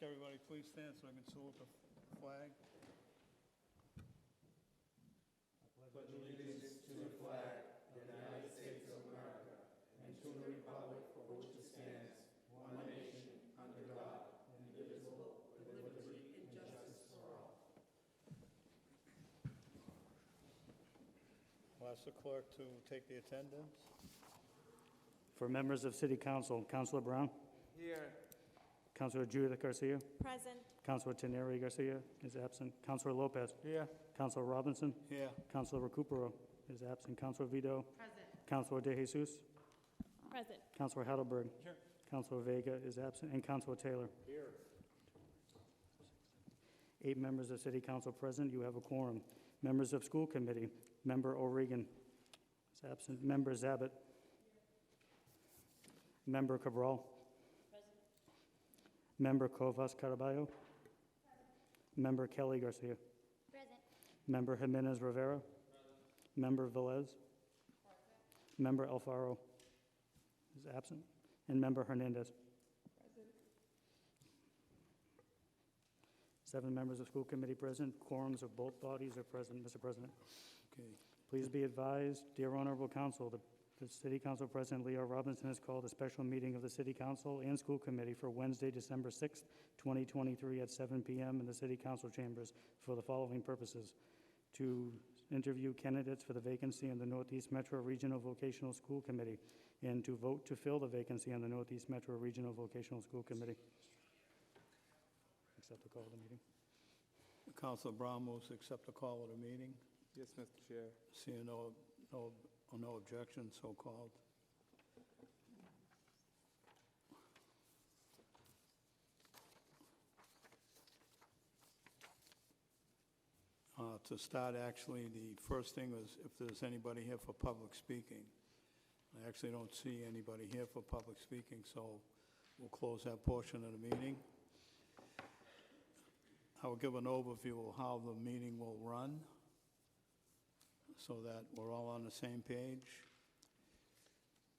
everybody please stand so I can salute the flag. Pledge allegiance to the flag of the United States of America and to the republic for which it stands, one nation, under God, indivisible, with liberty and justice for all. I'll ask the clerk to take the attendance. For members of City Council, Councilor Brown, Here. Councilor Judith Garcia, Present. Councilor Teneri Garcia is absent, Councilor Lopez, Here. Councilor Robinson, Here. Councilor Recupero is absent, Councilor Vito, Present. Councilor De Jesus, Present. Councilor Heidelberg, Here. Councilor Vega is absent, and Councilor Taylor. Here. 8 members of City Council present, you have a quorum. Members of School Committee, Member O'Regan is absent, Member Zabit, Member Cabral, Member Covas Caraballo, Member Kelly Garcia, Present. Member Jimenez Rivera, Member Velez, Member Alfaro is absent, and Member Hernandez. 7 members of School Committee present. Quorums of both bodies are present, Mr. President. Okay. Please be advised, dear Honorable Council, the City Council President Leo Robinson has called a special meeting of the City Council and School Committee for Wednesday, December 6th, 2023 at 7 p.m. in the City Council chambers for the following purposes: to interview candidates for the vacancy in the Northeast Metro Regional Vocational School Committee and to vote to fill the vacancy on the Northeast Metro Regional Vocational School Committee. Accept the call of the meeting. Councilor Brown moves to accept the call of the meeting. Yes, Mr. Chair. Seeing no objection, so called. To start, actually, the first thing is if there's anybody here for public speaking. I actually don't see anybody here for public speaking, so we'll close that portion of the meeting. I will give an overview of how the meeting will run so that we're all on the same page.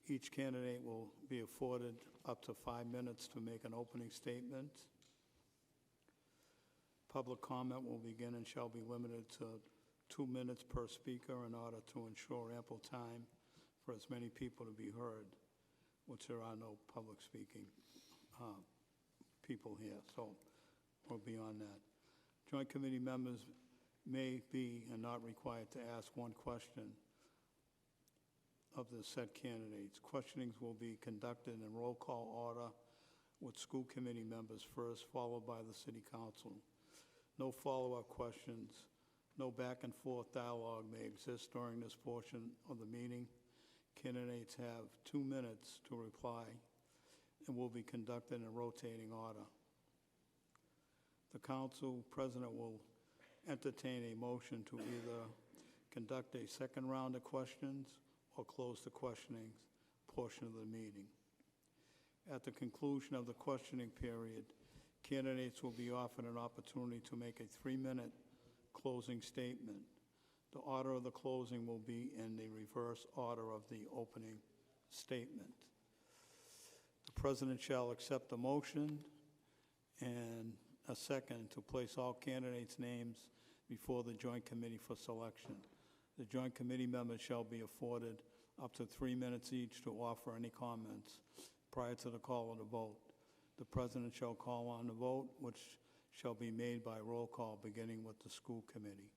Each candidate will be afforded up to 5 minutes to make an opening statement. Public comment will begin and shall be limited to 2 minutes per speaker in order to ensure ample time for as many people to be heard, which there are no public speaking people here, so we're beyond that. Joint committee members may be and not required to ask one question of the said candidates. Questionings will be conducted in roll call order with school committee members first, followed by the city council. No follow-up questions, no back and forth dialogue may exist during this portion of the meeting. Candidates have 2 minutes to reply and will be conducted in rotating order. The council president will entertain a motion to either conduct a second round of questions or close the questioning portion of the meeting. At the conclusion of the questioning period, candidates will be offered an opportunity to make a 3-minute closing statement. The order of the closing will be in the reverse order of the opening statement. The president shall accept the motion and a second to place all candidates' names before the Joint Committee for selection. The Joint Committee members shall be afforded up to 3 minutes each to offer any comments prior to the call of the vote. The president shall call on the vote, which shall be made by roll call, beginning with the school committee,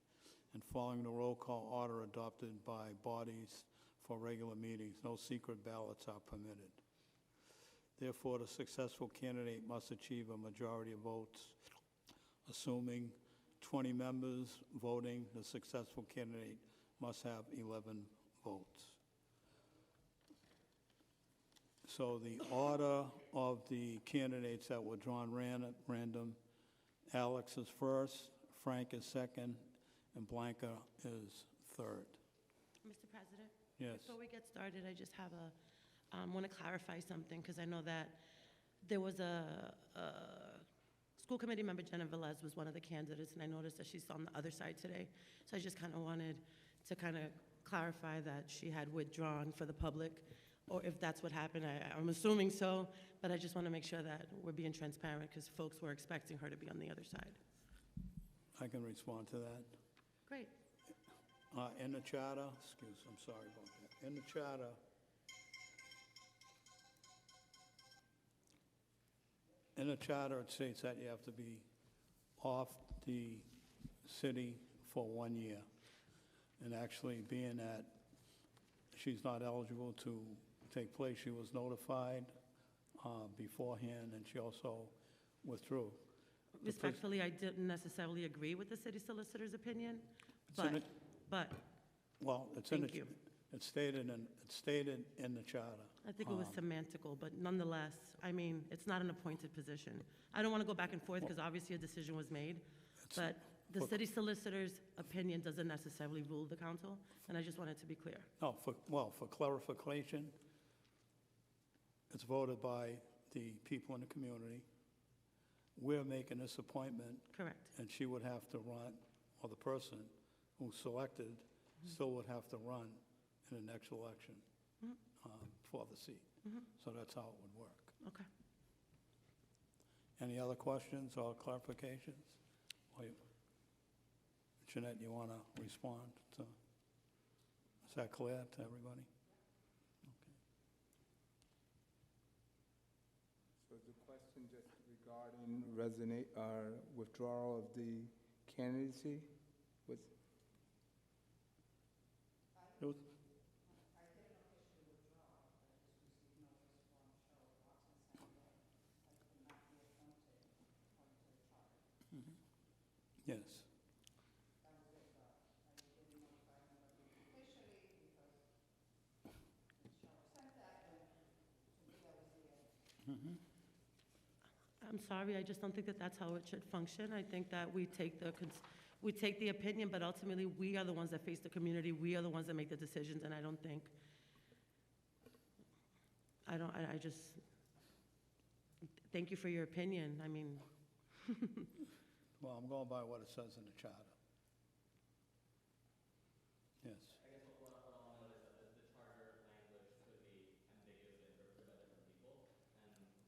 and following the roll call order adopted by bodies for regular meetings. No secret ballots are permitted. Therefore, the successful candidate must achieve a majority of votes. Assuming 20 members voting, the successful candidate must have 11 votes. So the order of the candidates that were drawn random, Alex is first, Frank is second, and Blanca is third. Mr. President? Yes. Before we get started, I just have want to clarify something, because I know that there was a school committee member, Jenna Velez, was one of the candidates, and I noticed that she's on the other side today. So I just kind of wanted to kind of clarify that she had withdrawn for the public or if that's what happened, I'm assuming so, but I just want to make sure that we're being transparent, because folks were expecting her to be on the other side. I can respond to that. Great. In the charter, I'm sorry about that. In the charter, it states that you have to be off the city for 1 year. And actually, being that she's not eligible to take place, she was notified beforehand, and she also withdrew. Respectfully, I didn't necessarily agree with the city solicitor's opinion, It's in but Well, it's in Thank the, you. it's stated in the charter. I think it was semantical, but nonetheless, I mean, it's not an appointed position. I don't want to go back and forth, because obviously a decision was made, but the for- city solicitor's opinion doesn't necessarily rule the council, and I just wanted to be clear. No, for clarification, it's voted by the people in the community. We're making this appointment, Correct. and she would have to run, or the person who's selected still would have to run in the next election for the seat. So that's how it would work. Okay. Any other questions or clarifications? Or Jeanette, you want to respond to, is that clear to everybody? Okay. So the question just regarding withdrawal of the candidacy was, It was- Yes. I'm sorry, I just don't think that that's how it should function. I think that we take the opinion, but ultimately, we are the ones that face the community. We are the ones that make the decisions, and I just, thank you for your opinion. I mean, Well, I'm going by what it says in the charter. Yes. I guess what I'll note is that the charter language could be ambiguous and interpreted by different people.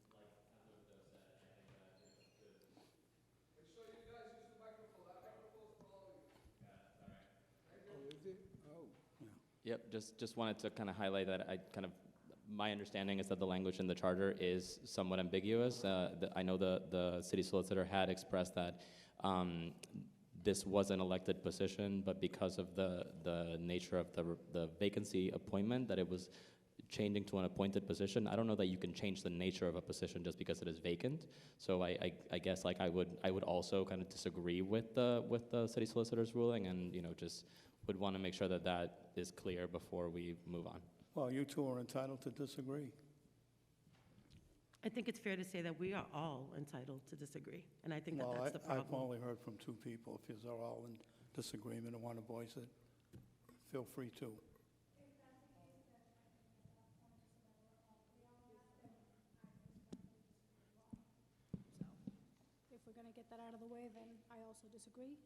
And like Councilor Doe said, I think that, good. make sure you guys use the microphone, that microphone's for all of you. Yeah, is that right? Oh, is it? Oh. Yep, just wanted to kind of highlight that my understanding is that the language in the charter is somewhat ambiguous. I know the city solicitor had expressed that this was an elected position, but because of the nature of the vacancy appointment, that it was changing to an appointed position. I don't know that you can change the nature of a position just because it is vacant. So I guess like I would also kind of disagree with the city solicitor's ruling, and just would want to make sure that that is clear before we move on. Well, you two are entitled to disagree. I think it's fair to say that we are all entitled to disagree, and I think that Well, that's the I've problem. only heard from two people. If you're all in disagreement and want to voice it, feel free to. If we're going to get that out of the way, then I also disagree,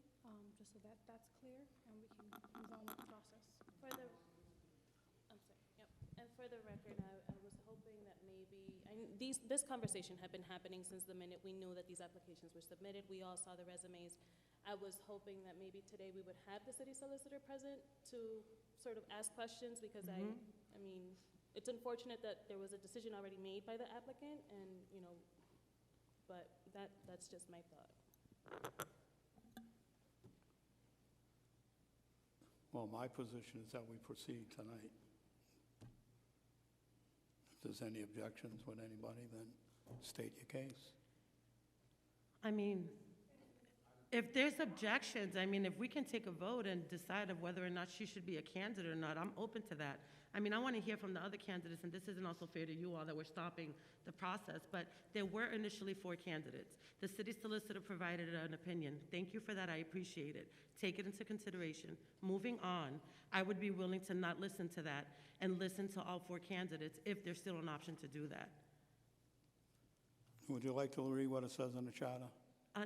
just so that that's clear, and we can move on with the process. For the, I'm sorry, yep. And for the record, I was hoping that maybe, this conversation had been happening since the minute we knew that these applications were submitted. We all saw the resumes. I was hoping that maybe today we would have the city solicitor present to sort of ask questions, because I mean, it's unfortunate that there was a decision already made by the applicant, and, but that's just my thought. Well, my position is that we proceed tonight. If there's any objections with anybody, then state your case. I mean, if there's objections, I mean, if we can take a vote and decide of whether or not she should be a candidate or not, I'm open to that. I mean, I want to hear from the other candidates, and this isn't also fair to you all that we're stopping the process, but there were initially 4 candidates. The city solicitor provided an opinion. Thank you for that. I appreciate it. Take it into consideration. Moving on, I would be willing to not listen to that and listen to all 4 candidates if there's still an option to do that. Would you like to read what it says in the charter?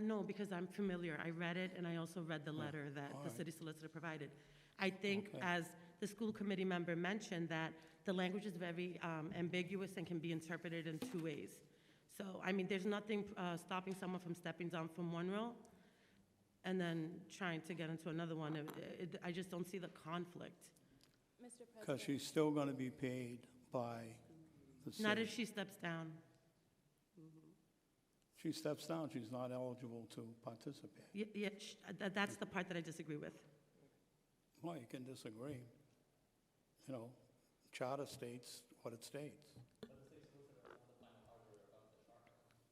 No, because I'm familiar. I read it, and I also read the letter that all the right. city solicitor provided. I think Okay. as the school committee member mentioned that the language is very ambiguous and can be interpreted in two ways. So, I mean, there's nothing stopping someone from stepping down from one role and then trying to get into another one. I just don't see the conflict. Mr. Because President, she's still going to be paid by the city. Not if she steps down. She steps down, she's not eligible to participate. Yeah, that's the part that I disagree with. Well, you can disagree. You know, charter states what it states.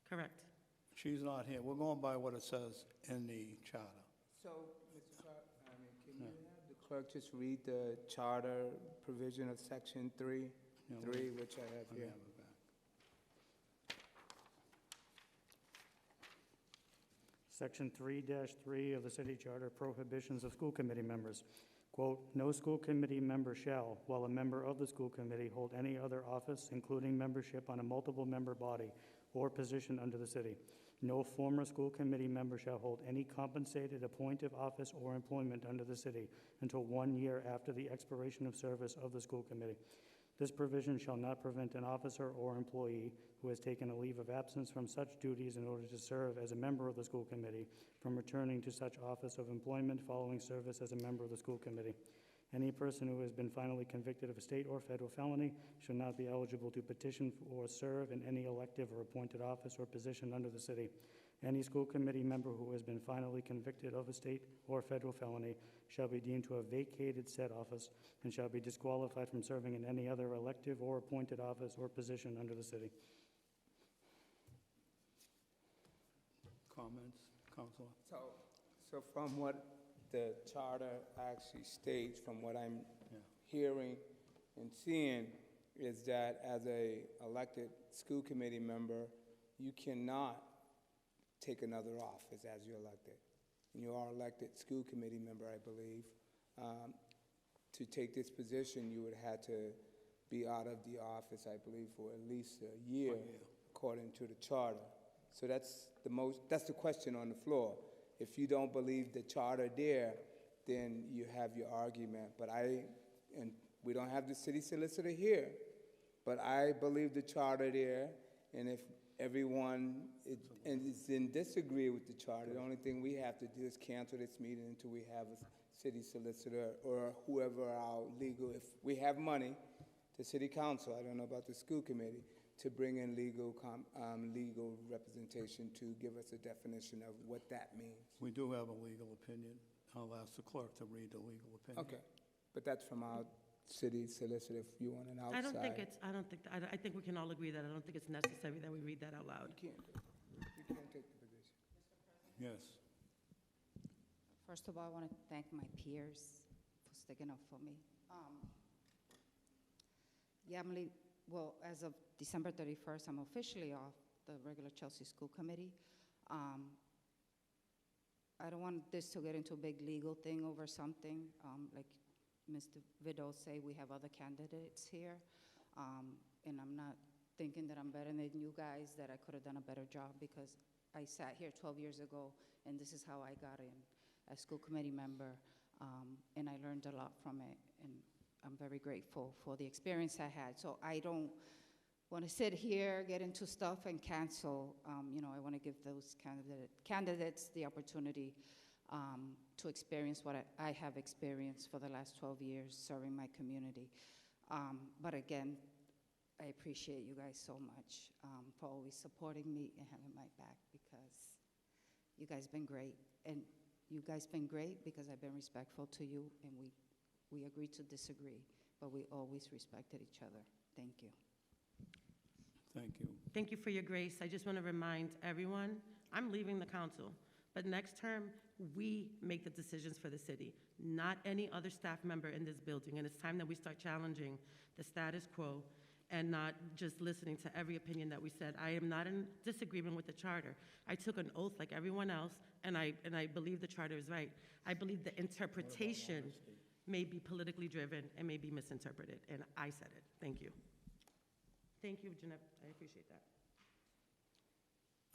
Correct. She's not here. We're going by what it says in the charter. So, Mr. Can you have the clerk just read the charter provision of section 3, Yeah, 3, which I have Let me here? have it back. Section 3-3 of the city charter, prohibitions of school committee members. Quote, "No school committee member shall, while a member of the school committee, hold any other office, including membership on a multiple-member body or position under the city. No former school committee member shall hold any compensated, appointive office or employment under the city until 1 year after the expiration of service of the school committee. This provision shall not prevent an officer or employee who has taken a leave of absence from such duties in order to serve as a member of the school committee from returning to such office of employment following service as a member of the school committee. Any person who has been finally convicted of a state or federal felony shall not be eligible to petition or serve in any elective or appointed office or position under the city. Any school committee member who has been finally convicted of a state or federal felony shall be deemed to have vacated said office and shall be disqualified from serving in any other elective or appointed office or position under the city." Comments, Counselor? So from what the charter actually states, from what I'm Yeah. hearing and seeing, is that as a elected school committee member, you cannot take another office as you're elected. And you are elected school committee member, I believe. To take this position, you would have to be out of the office, I believe, for at least a year, according to the charter. So that's the question on the floor. If you don't believe the charter there, then you have your argument. But and we don't have the city solicitor here, but I believe the charter there, and if everyone is in disagree with the charter, the only thing we have to do is cancel this meeting until we have a city solicitor or whoever our legal, if we have money, the city council, I don't know about the school committee, to bring in legal representation to give us a definition of what that means. We do have a legal opinion. I'll ask the clerk to read the legal opinion. Okay, but that's from our city solicitor, if you want an outside. I think we can all agree that I don't think it's necessary that we read that out loud. You can't take the position. Yes. First of all, I want to thank my peers for sticking up for me. As of December 31st, I'm officially off the regular Chelsea School Committee. I don't want this to get into a big legal thing over something. Like Mr. Vido say, we have other candidates here. And I'm not thinking that I'm better than you guys, that I could have done a better job, because I sat here 12 years ago, and this is how I got in, as school committee member, and I learned a lot from it, and I'm very grateful for the experience I had. So I don't want to sit here, get into stuff, and cancel. I want to give those candidates the opportunity to experience what I have experienced for the last 12 years serving my community. But again, I appreciate you guys so much for always supporting me and having my back, because you guys been great. And you guys been great because I've been respectful to you, and we agreed to disagree, but we always respected each other. Thank you. Thank you. Thank you for your grace. I just want to remind everyone, I'm leaving the council, but next term, we make the decisions for the city, not any other staff member in this building. And it's time that we start challenging the status quo and not just listening to every opinion that we said. I am not in disagreement with the charter. I took an oath like everyone else, and I believe the charter is right. I believe the interpretation may be politically driven and may be misinterpreted, and I said it. Thank you. Thank you, Jeanette. I appreciate that.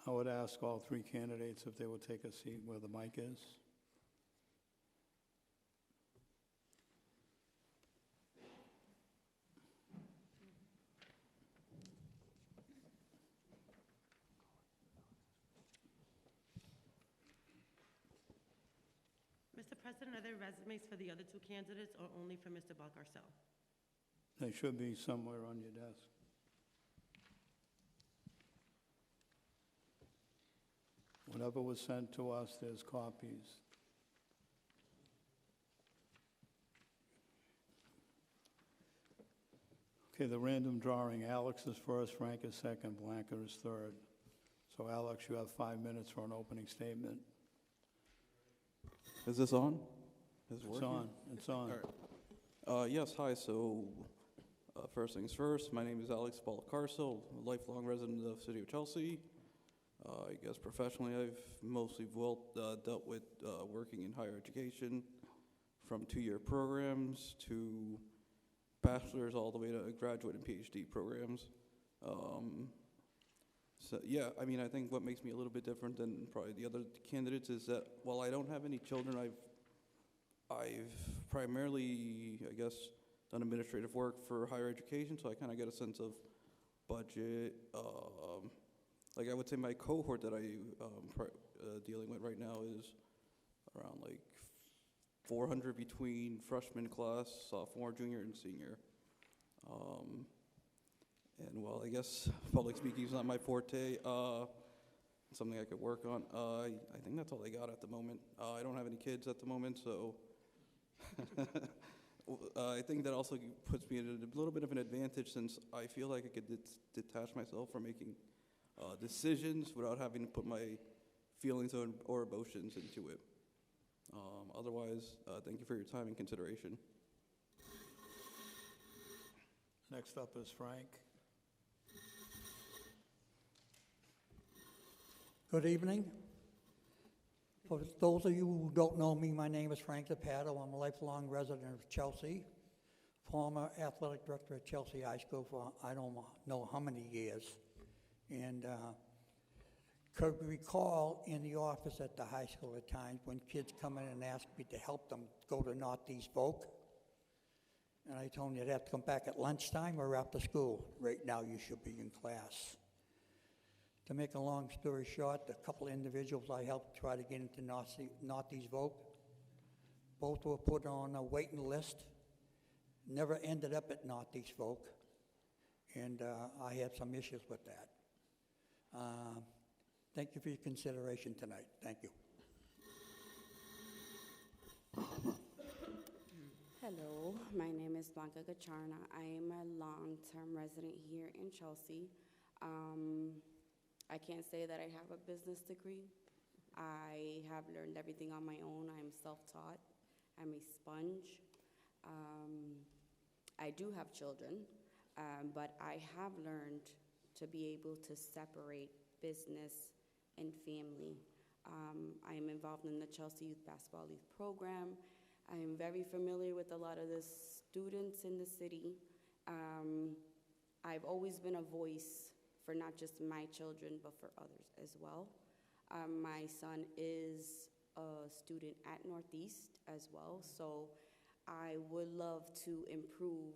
I would ask all three candidates if they would take a seat where the mic is. Mr. President, are there resumes for the other two candidates or only for Mr. Valcarcel? They should be somewhere on your desk. Whatever was sent to us, there's copies. Okay, the random drawing, Alex is first, Frank is second, Blanca is third. So Alex, you have 5 minutes for an opening statement. Is this on? Is it It's working? on, it's on. All right. Yes, hi. So, first things first, my name is Alex Balcarcel, a lifelong resident of the city of Chelsea. I guess professionally, I've mostly dealt with working in higher education, from 2-year programs to bachelor's all the way to graduate and PhD programs. So yeah, I mean, I think what makes me a little bit different than probably the other candidates is that while I don't have any children, I've primarily, I guess, done administrative work for higher education, so I kind of get a sense of budget. Like I would say my cohort that dealing with right now is around like 400 between freshman class, sophomore, junior, and senior. And while I guess public speaking is not my forte, something I could work on, I think that's all I got at the moment. I don't have any kids at the moment, so I think that also puts me at a little bit of an advantage since I feel like I could detach myself from making decisions without having to put my feelings or emotions into it. Otherwise, thank you for your time and consideration. Next up is Frank. Good evening. For those of you who don't know me, my name is Frank Zapato. I'm a lifelong resident of Chelsea, former athletic director at Chelsea High School for I don't know how many years. And could recall in the office at the high school at times when kids come in and ask me to help them go to Northeast Voc. And I told them you'd have to come back at lunchtime or after school. Right now you should be in class. To make a long story short, a couple of individuals I helped try to get into Northeast Voc. Both were put on a waiting list, never ended up at Northeast Voc, and I had some issues with that. Thank you for your consideration tonight. Thank you. Hello, my name is Blanca Gacharna. I am a long-term resident here in Chelsea. I can't say that I have a business degree. I have learned everything on my own. I'm self-taught. I'm a sponge. I do have children, but I have learned to be able to separate business and family. I am involved in the Chelsea Youth Basketball League program. I am very familiar with a lot of the students in the city. I've always been a voice for not just my children, but for others as well. My son is a student at Northeast as well, so I would love to improve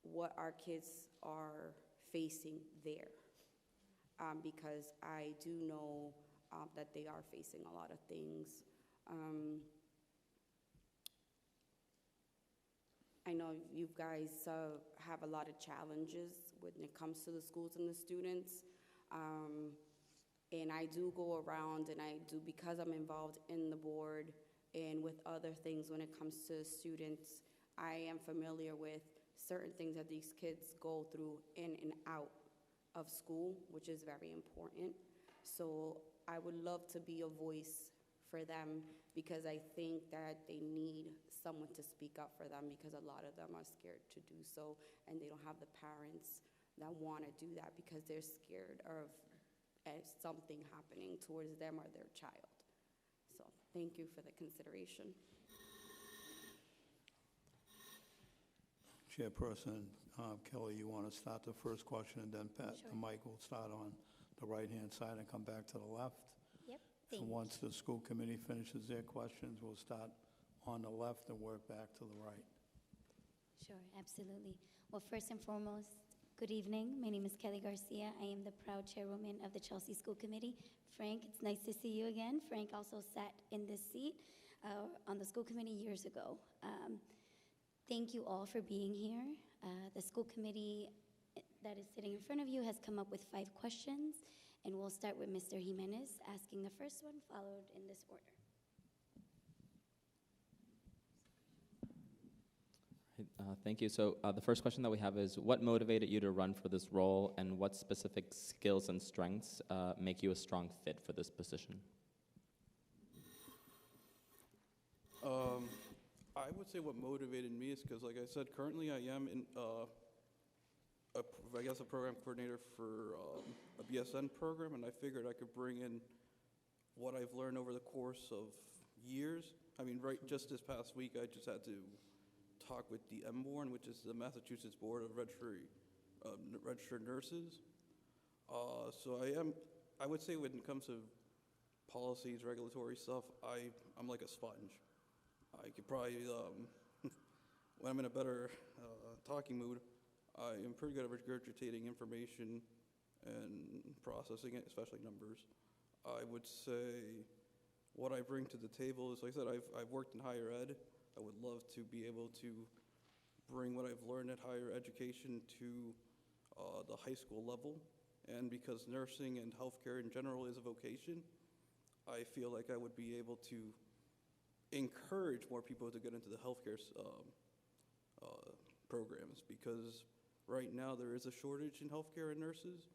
what our kids are facing there, because I do know that they are facing a lot of things. I know you guys have a lot of challenges when it comes to the schools and the students. And I do go around and I do, because I'm involved in the board and with other things when it comes to students, I am familiar with certain things that these kids go through in and out of school, which is very important. So I would love to be a voice for them because I think that they need someone to speak up for them because a lot of them are scared to do so and they don't have the parents that want to do that because they're scared of something happening towards them or their child. So thank you for the consideration. Chairperson Kelly, you want to start the first question and then Pat, Sure. the mic will start on the right-hand side and come back to the left. Yep, And once the school committee finishes their questions, we'll start on the left and work back to the right. Sure, absolutely. Well, first and foremost, good evening. My name is Kelly Garcia. I am the proud chairwoman of the Chelsea School Committee. Frank, it's nice to see you again. Frank also sat in this seat. on the school committee years ago. Thank you all for being here. The school committee that is sitting in front of you has come up with 5 questions, and we'll start with Mr. Jimenez asking the first one, followed in this order. Thank you. So the first question that we have is, what motivated you to run for this role, and what specific skills and strengths make you a strong fit for this position? I would say what motivated me is because, like I said, currently I am in, a program coordinator for a BSN program, and I figured I could bring in what I've learned over the course of years. I mean, just this past week, I just had to talk with the MBORN, which is the Massachusetts Board of Registered Nurses. So I would say when it comes to policies, regulatory stuff, I'm like a sponge. I could probably, when I'm in a better talking mood, I am pretty good at regurgitating information and processing it, especially numbers. I would say what I bring to the table is, like I said, I've worked in higher ed. I would love to be able to bring what I've learned at higher education to the high school level. And because nursing and healthcare in general is a vocation, I feel like I would be able to encourage more people to get into the healthcare programs, because right now there is a shortage in healthcare and nurses.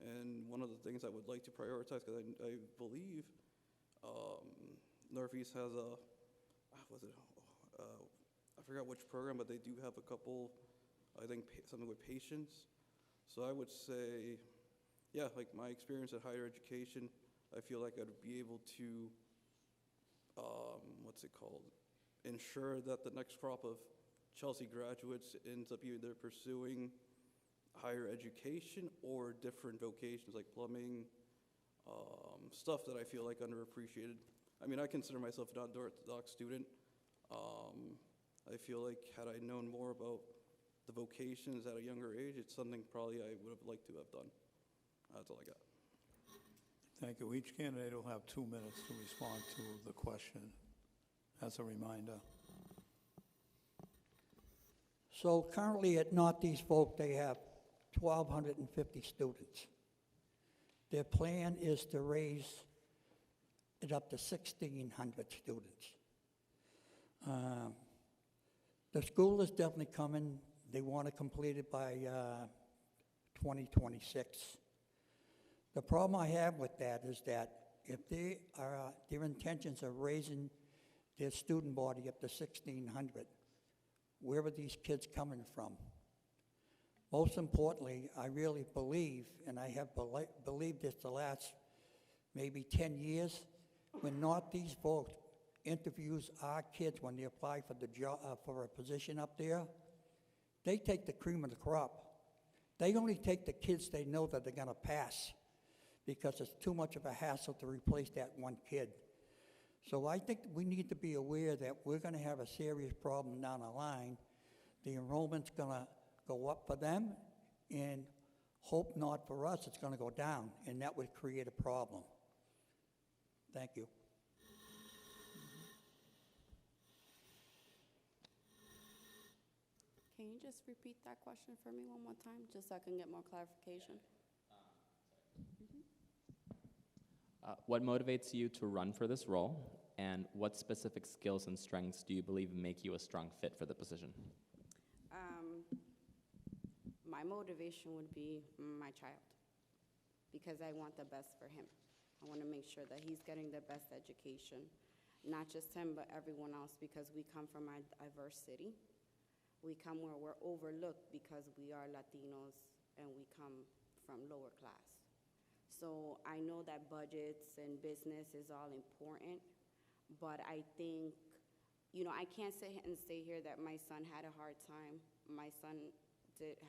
And one of the things I would like to prioritize, because I believe Northeast has I forgot which program, but they do have a couple, I think something with patients. So I would say, yeah, like my experience at higher education, I feel like I'd be able to, ensure that the next crop of Chelsea graduates ends up either pursuing higher education or different vocations like plumbing, stuff that I feel like underappreciated. I mean, I consider myself an orthodox student. I feel like had I known more about the vocations at a younger age, it's something probably I would have liked to have done. That's all I got. Thank you. Each candidate will have 2 minutes to respond to the question, as a reminder. So currently at Northeast Voc, they have 1,250 students. Their plan is to raise it up to 1,600 students. The school is definitely coming. They want to complete it by 2026. The problem I have with that is that if their intentions are raising their student body up to 1,600, where are these kids coming from? Most importantly, I really believe, and I have believed this the last maybe 10 years, when Northeast Voc interviews our kids when they apply for the job, for a position up there, they take the cream of the crop. They only take the kids they know that they're going to pass, because it's too much of a hassle to replace that one kid. So I think we need to be aware that we're going to have a serious problem down the line. The enrollment's going to go up for them, and hope not for us, it's going to go down, and that would create a problem. Thank you. Can you just repeat that question for me one more time, just so I can get more clarification? What motivates you to run for this role, and what specific skills and strengths do you believe make you a strong fit for the position? My motivation would be my child, because I want the best for him. I want to make sure that he's getting the best education, not just him, but everyone else, because we come from a diverse city. We come where we're overlooked because we are Latinos and we come from lower class. So I know that budgets and business is all important, but I think, I can't sit and say here that my son had a hard time. My son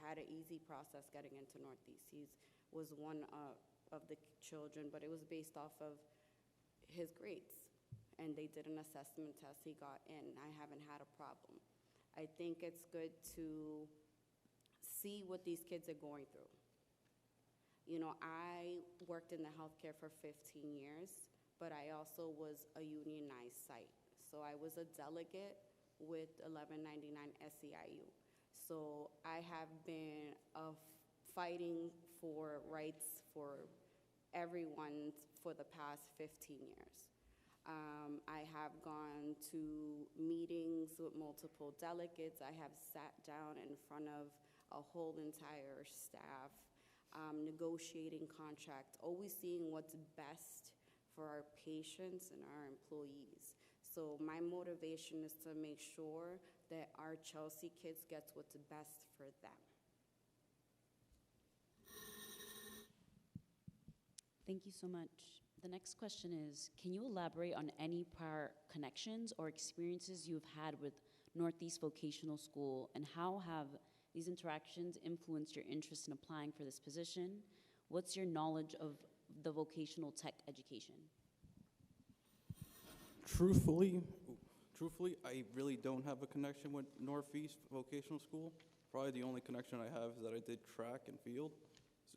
had an easy process getting into Northeast. He was one of the children, but it was based off of his grades. And they did an assessment test, he got in. I haven't had a problem. I think it's good to see what these kids are going through. I worked in the healthcare for 15 years, but I also was a unionized site. So I was a delegate with 1199 SEIU. So I have been fighting for rights for everyone for the past 15 years. I have gone to meetings with multiple delegates. I have sat down in front of a whole entire staff, negotiating contracts, always seeing what's best for our patients and our employees. So my motivation is to make sure that our Chelsea kids gets what's best for them. Thank you so much. The next question is, can you elaborate on any prior connections or experiences you've had with Northeast Vocational School, and how have these interactions influenced your interest in applying for this position? What's your knowledge of the vocational tech education? Truthfully, I really don't have a connection with Northeast Vocational School. Probably the only connection I have is that I did track and field,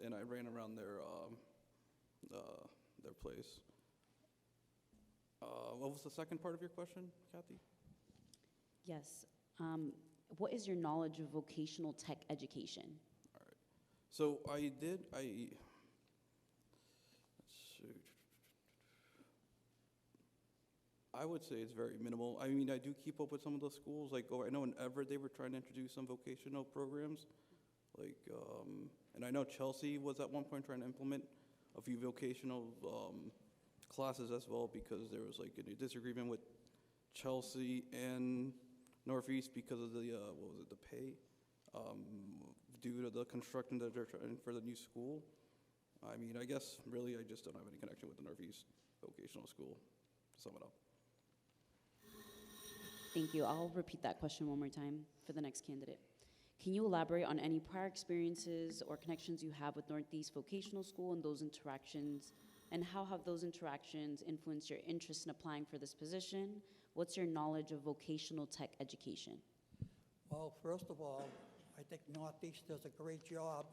and I ran around their place. What was the second part of your question, Kathy? Yes. What is your knowledge of vocational tech education? All right. So let's see. I would say it's very minimal. I mean, I do keep up with some of the schools. Like, I know in Everett, they were trying to introduce some vocational programs. Like, and I know Chelsea was at one point trying to implement a few vocational classes as well, because there was like a disagreement with Chelsea and Northeast because of the, the pay, due to the construction that they're trying for the new school. I mean, I guess really I just don't have any connection with the Northeast Vocational School, to sum it up. Thank you. I'll repeat that question one more time for the next candidate. Can you elaborate on any prior experiences or connections you have with Northeast Vocational School and those interactions, and how have those interactions influenced your interest in applying for this position? What's your knowledge of vocational tech education? Well, first of all, I think Northeast does a great job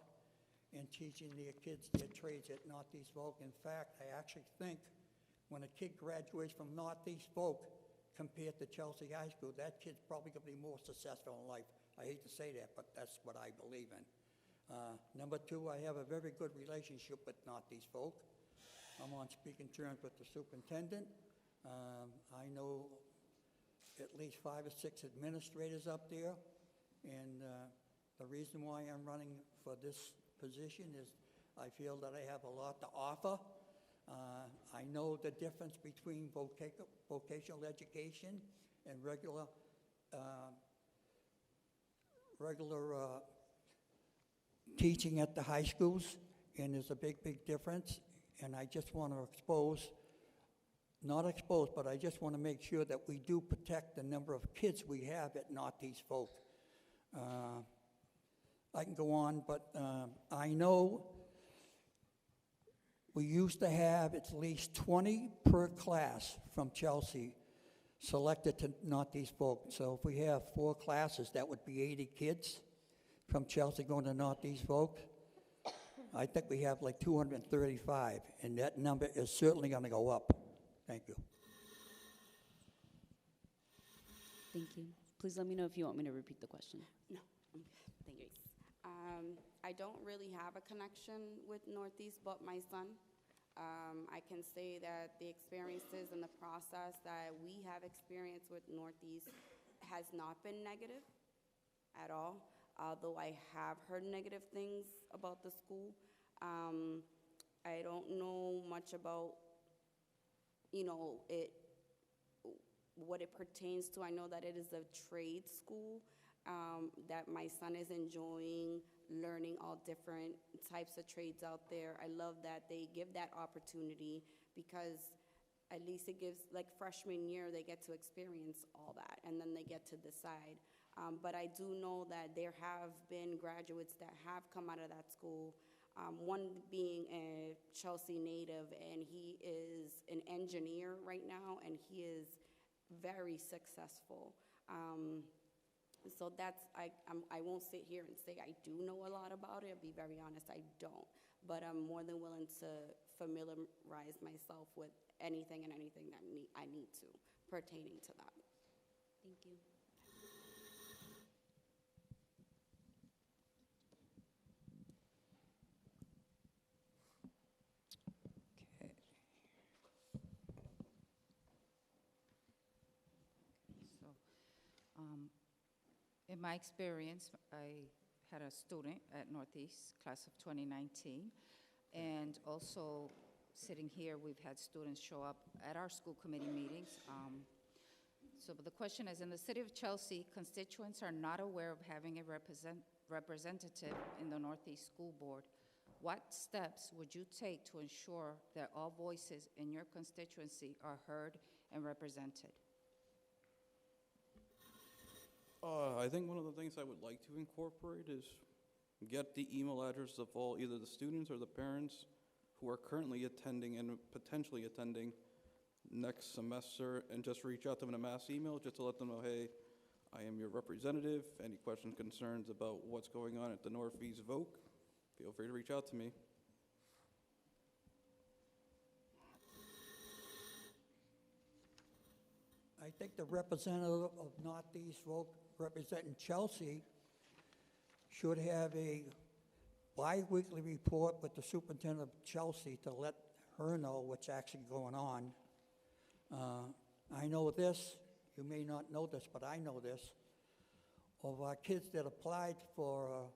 in teaching their kids their trades at Northeast Voc. In fact, I actually think when a kid graduates from Northeast Voc compared to Chelsea High School, that kid's probably going to be more successful in life. I hate to say that, but that's what I believe in. Number two, I have a very good relationship with Northeast Voc. I'm on speaking terms with the superintendent. I know at least 5 or 6 administrators up there, and the reason why I'm running for this position is I feel that I have a lot to offer. I know the difference between vocational education and regular teaching at the high schools, and there's a big, big difference. And I just want to but I just want to make sure that we do protect the number of kids we have at Northeast Voc. I can go on, but I know we used to have at least 20 per class from Chelsea selected to Northeast Voc. So if we have 4 classes, that would be 80 kids from Chelsea going to Northeast Voc. I think we have like 235, and that number is certainly going to go up. Thank you. Thank you. Please let me know if you want me to repeat the question. No, I'm good. Thanks. I don't really have a connection with Northeast, but my son. I can say that the experiences and the process that we have experienced with Northeast has not been negative at all, although I have heard negative things about the school. I don't know much about, what it pertains to. I know that it is a trade school, that my son is enjoying learning all different types of trades out there. I love that they give that opportunity, because at least it gives, like freshman year, they get to experience all that, and then they get to decide. But I do know that there have been graduates that have come out of that school, one being a Chelsea native, and he is an engineer right now, and he is very successful. So I won't sit here and say I do know a lot about it. I'll be very honest, I don't. But I'm more than willing to familiarize myself with anything and anything that I need to. pertaining to that. Thank you. Okay. So, in my experience, I had a student at Northeast, class of 2019, and also sitting here, we've had students show up at our school committee meetings. So the question is, in the city of Chelsea, constituents are not aware of having a representative in the Northeast School Board. What steps would you take to ensure that all voices in your constituency are heard and represented? I think one of the things I would like to incorporate is get the email address of all, either the students or the parents who are currently attending and potentially attending next semester, and just reach out to them in a mass email just to let them know, hey, I am your representative. Any questions, concerns about what's going on at the Northeast Voc, feel free to reach out to me. I think the representative of Northeast Voc representing Chelsea should have a bi-weekly report with the superintendent of Chelsea to let her know what's actually going on. I know this, you may not know this, but I know this. Of our kids that applied for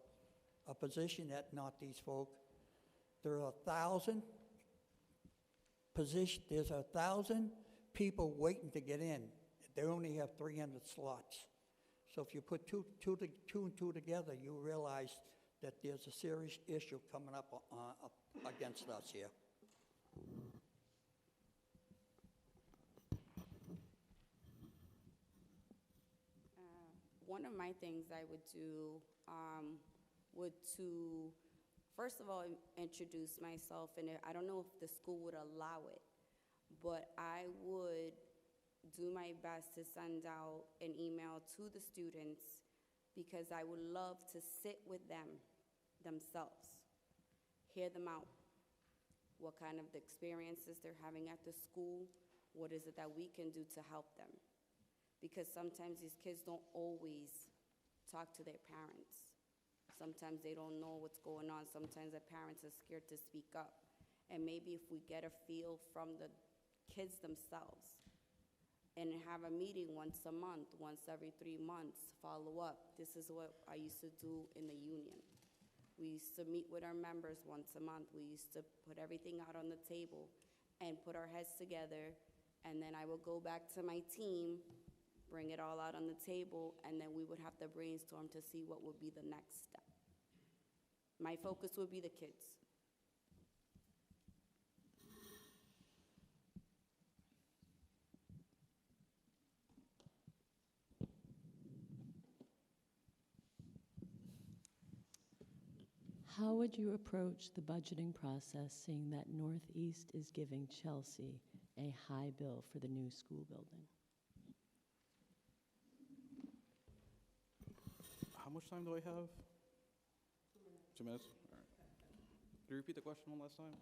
a position at Northeast Voc, there are 1,000 positions, there's 1,000 people waiting to get in. They only have 300 slots. So if you put two and two together, you realize that there's a serious issue coming up against us here. One of my things I would do would to, first of all, introduce myself, and I don't know if the school would allow it, but I would do my best to send out an email to the students, because I would love to sit with them themselves, hear them out, what kind of the experiences they're having at the school, what is it that we can do to help them. Because sometimes these kids don't always talk to their parents. Sometimes they don't know what's going on. Sometimes the parents are scared to speak up. And maybe if we get a feel from the kids themselves and have a meeting once a month, once every 3 months, follow up. This is what I used to do in the union. We used to meet with our members once a month. We used to put everything out on the table and put our heads together. And then I would go back to my team, bring it all out on the table, and then we would have to brainstorm to see what would be the next step. My focus would be the kids. How would you approach the budgeting process, seeing that Northeast is giving Chelsea a high bill for the new school building? How much time do I have? 2 minutes? All right. Could you repeat the question one last time?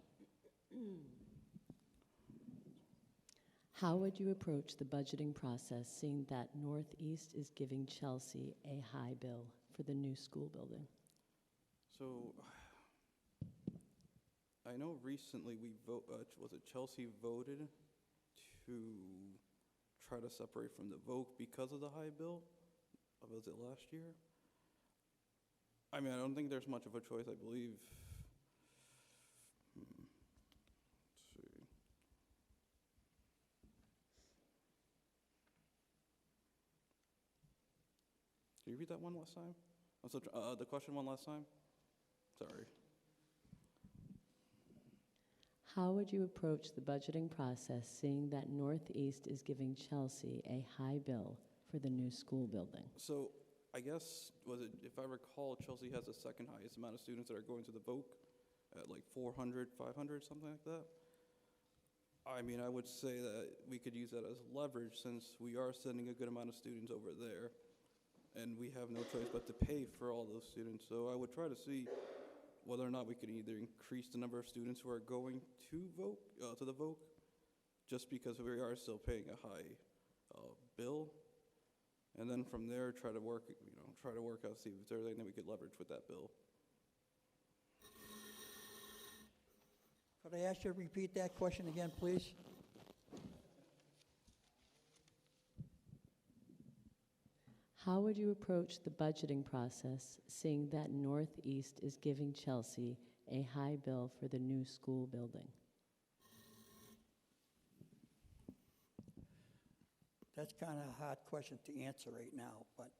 How would you approach the budgeting process, seeing that Northeast is giving Chelsea a high bill for the new school building? So, I know recently was it Chelsea voted to try to separate from the Voc because of the high bill? Or was it last year? I mean, I don't think there's much of a choice, I believe. Let's see. Can you repeat that one last time? Also, the question one last time? Sorry. How would you approach the budgeting process, seeing that Northeast is giving Chelsea a high bill for the new school building? So, I guess, if I recall, Chelsea has the second highest amount of students that are going to the Voc at like 400, 500, something like that. I mean, I would say that we could use that as leverage, since we are sending a good amount of students over there, and we have no choice but to pay for all those students. So I would try to see whether or not we could either increase the number of students who are going to the Voc, just because we are still paying a high bill, and then from there try to work out, see if there's anything we could leverage with that bill. Could I ask you to repeat that question again, please? How would you approach the budgeting process, seeing that Northeast is giving Chelsea a high bill for the new school building? That's kind of a hard question to answer right now, but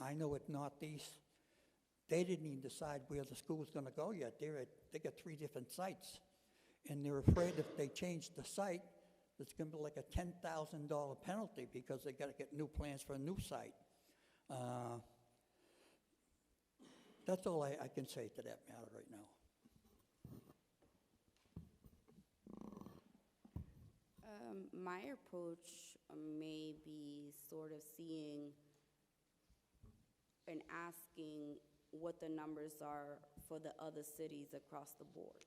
I know at Northeast, they didn't even decide where the school's going to go yet. They got 3 different sites, and they're afraid if they change the site, it's going to be like a $10,000 penalty because they got to get new plans for a new site. That's all I can say to that matter right now. My approach may be sort of seeing and asking what the numbers are for the other cities across the board.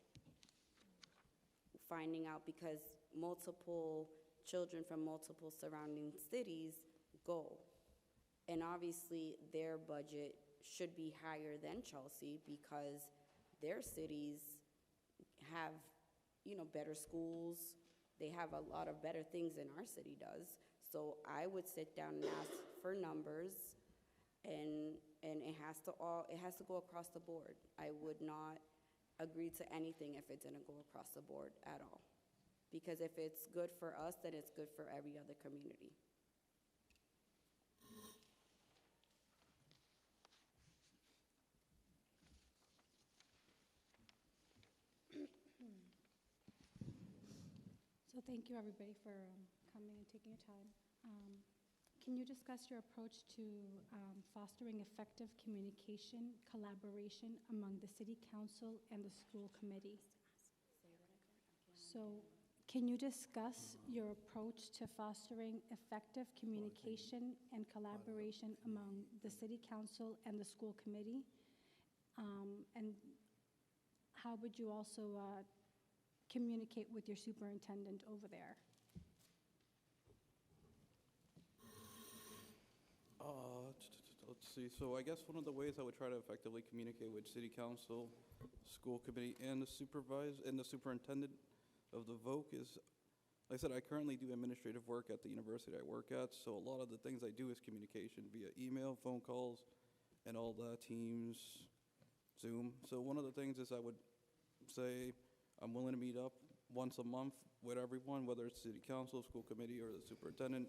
Finding out, because multiple children from multiple surrounding cities go. And obviously their budget should be higher than Chelsea because their cities have, better schools. They have a lot of better things than our city does. So I would sit down and ask for numbers, and it has to go across the board. I would not agree to anything if it didn't go across the board at all. Because if it's good for us, then it's good for every other community. So thank you, everybody, for coming and taking your time. Can you discuss your approach to fostering effective communication, collaboration among the City Council and the school committee? So can you discuss your approach to fostering effective communication and collaboration among the City Council and the school committee? And how would you also communicate with your superintendent over there? Let's see. So I guess one of the ways I would try to effectively communicate with City Council, school committee, and the superintendent of the VOC is, like I said, I currently do administrative work at the university I work at. So a lot of the things I do is communication via email, phone calls, and all that, Teams, Zoom. So one of the things is I would say I'm willing to meet up once a month with everyone, whether it's City Council, school committee, or the superintendent,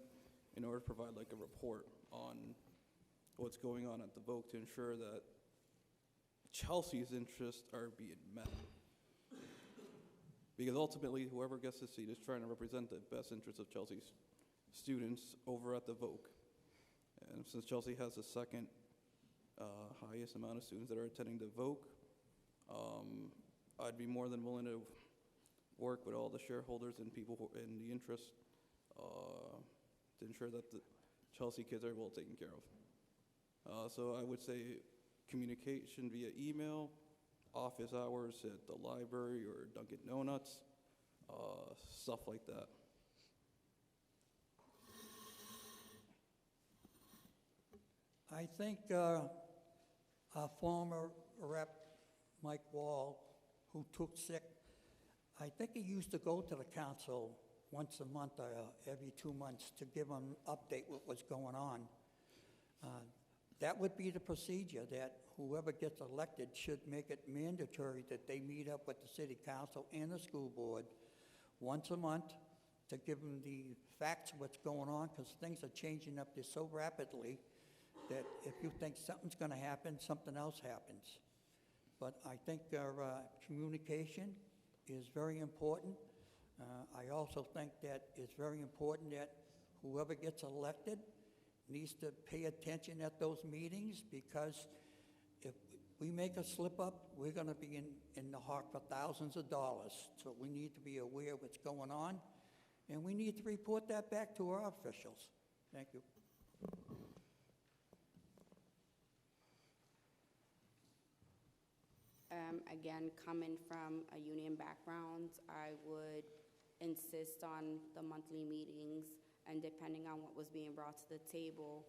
in order to provide like a report on what's going on at the VOC to ensure that Chelsea's interests are being met. Because ultimately, whoever gets the seat is trying to represent the best interests of Chelsea's students over at the VOC. And since Chelsea has the second highest amount of students that are attending the VOC, I'd be more than willing to work with all the shareholders and people who in the interest to ensure that the Chelsea kids are well taken care of. So I would say communication via email, office hours at the library or Dunkin' Donuts, stuff like that. I think our former rep, Mike Wall, who took sick, I think he used to go to the council once a month or every 2 months to give them an update what was going on. That would be the procedure, that whoever gets elected should make it mandatory that they meet up with the city council and the school board once a month to give them the facts of what's going on, because things are changing up there so rapidly that if you think something's going to happen, something else happens. But I think our communication is very important. I also think that it's very important that whoever gets elected needs to pay attention at those meetings, because if we make a slip up, we're going to be in the hawk for thousands of dollars. So we need to be aware of what's going on, and we need to report that back to our officials. Thank you. Again, coming from a union background, I would insist on the monthly meetings and depending on what was being brought to the table,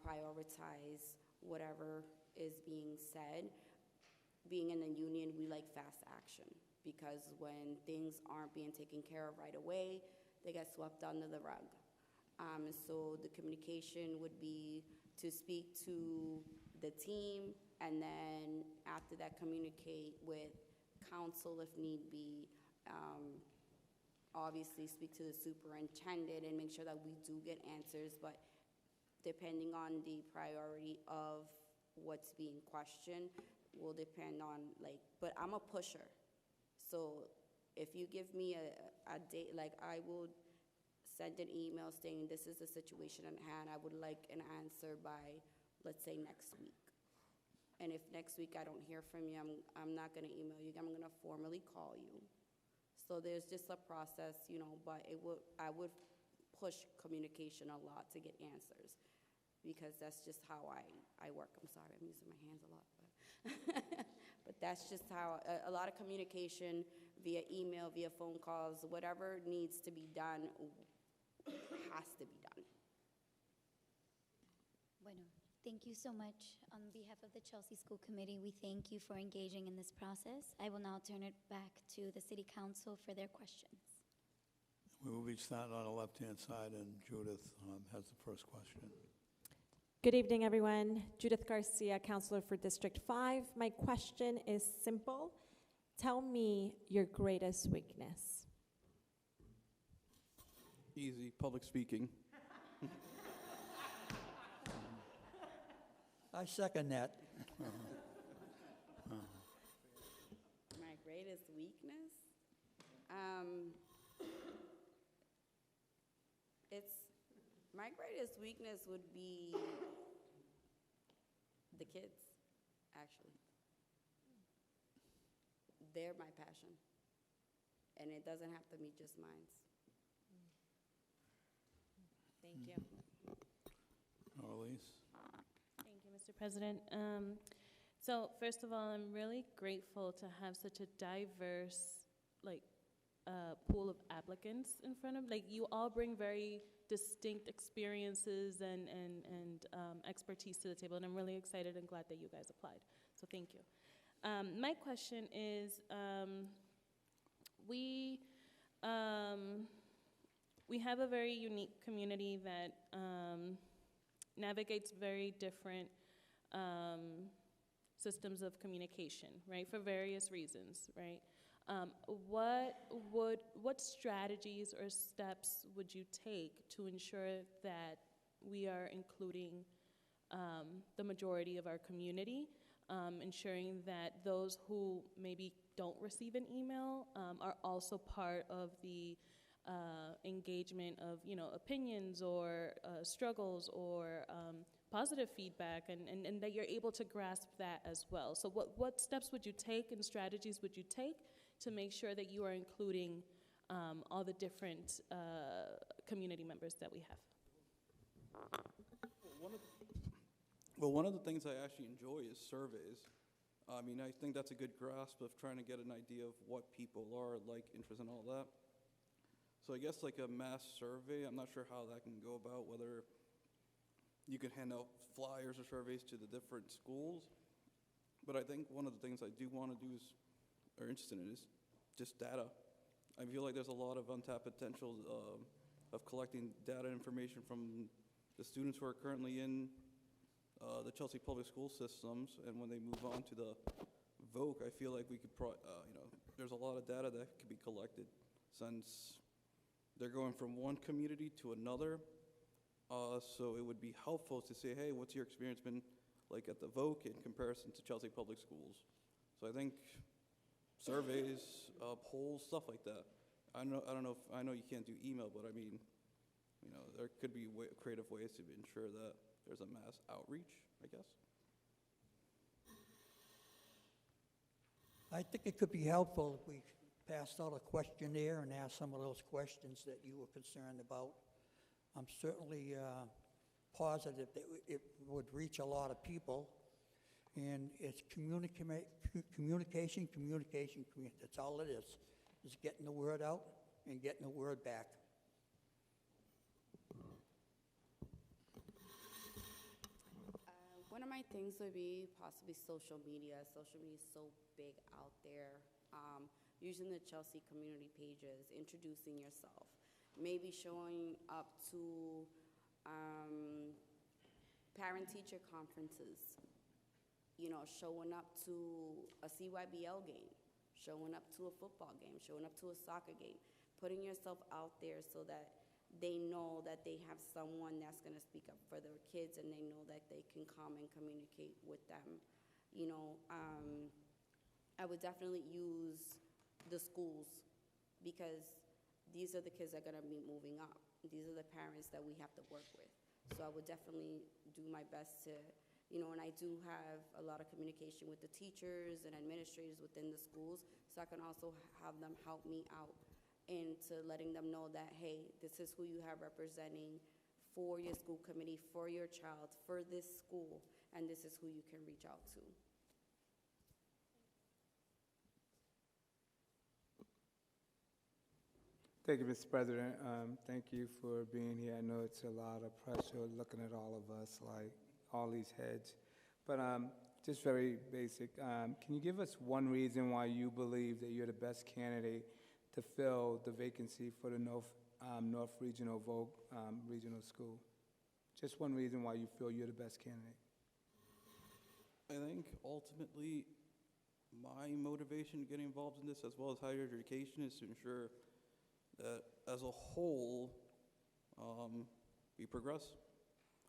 prioritize whatever is being said. Being in the union, we like fast action, because when things aren't being taken care of right away, they get swept under the rug. So the communication would be to speak to the team, and then after that, communicate with council if need be. Obviously, speak to the superintendent and make sure that we do get answers, but depending on the priority of what's being questioned will depend on, like, but I'm a pusher. So if you give me a date, like, I will send an email saying this is the situation at hand. I would like an answer by, let's say, next week. And if next week I don't hear from you, I'm not going to email you. I'm going to formally call you. So there's just a process, you know, but I would push communication a lot to get answers, because that's just how I work. I'm sorry, I'm using my hands a lot. But that's just how, a lot of communication via email, via phone calls, whatever needs to be done has to be done. Bueno, thank you so much. On behalf of the Chelsea School Committee, we thank you for engaging in this process. I will now turn it back to the City Council for their questions. We will be starting on the left-hand side, and Judith has the first question. Good evening, everyone. Judith Garcia, Counselor for District 5. My question is simple. Tell me your greatest weakness. Easy, public speaking. I second that. My greatest weakness? My greatest weakness would be the kids, actually. They're my passion, and it doesn't have to meet just mine. Thank you. Elise? Thank you, Mr. President. So first of all, I'm really grateful to have such a diverse, pool of applicants in front of, you all bring very distinct experiences and expertise to the table, and I'm really excited and glad that you guys applied. So thank you. My question is, we have a very unique community that navigates very different systems of communication, right, for various reasons, right? What strategies or steps would you take to ensure that we are including the majority of our community, ensuring that those who maybe don't receive an email are also part of the engagement of, opinions or struggles or positive feedback, and that you're able to grasp that as well. So what steps would you take and strategies would you take to make sure that you are including all the different community members that we have? One of the things I actually enjoy is surveys. I mean, I think that's a good grasp of trying to get an idea of what people are like, interest, and all that. So I guess like a mass survey, I'm not sure how that can go about, whether you can hand out flyers or surveys to the different schools. But I think one of the things I do want to do are interested in is just data. I feel like there's a lot of untapped potential of collecting data information from the students who are currently in the Chelsea public school systems, and when they move on to the VOC, I feel like we could, there's a lot of data that could be collected since they're going from one community to another. So it would be helpful to say, hey, what's your experience been like at the VOC in comparison to Chelsea public schools? So I think surveys, polls, stuff like that. I know you can't do email, but I mean, there could be creative ways to ensure that there's a mass outreach, I guess. I think it could be helpful if we passed out a questionnaire and asked some of those questions that you were concerned about. I'm certainly positive that it would reach a lot of people. And it's communication. That's all it is getting the word out and getting the word back. my things would be possibly social media. Social media is so big out there. Using the Chelsea community pages, introducing yourself, maybe showing up to parent-teacher conferences, showing up to a CYBL game, showing up to a football game, showing up to a soccer game, putting yourself out there so that they know that they have someone that's going to speak up for their kids and they know that they can come and communicate with them. I would definitely use the schools because these are the kids that are going to be moving up. These are the parents that we have to work with. So I would definitely do my best to, and I do have a lot of communication with the teachers and administrators within the schools, so I can also have them help me out into letting them know that, hey, this is who you have representing for your school committee, for your child, for this school, and this is who you can reach out to. Thank you, Mr. President. Thank you for being here. I know it's a lot of pressure looking at all of us, like all these heads. But just very basic, can you give us one reason why you believe that you're the best candidate to fill the vacancy for the North Regional Regional School? Just one reason why you feel you're the best candidate. I think ultimately my motivation getting involved in this, as well as higher education, is to ensure that as a whole we progress.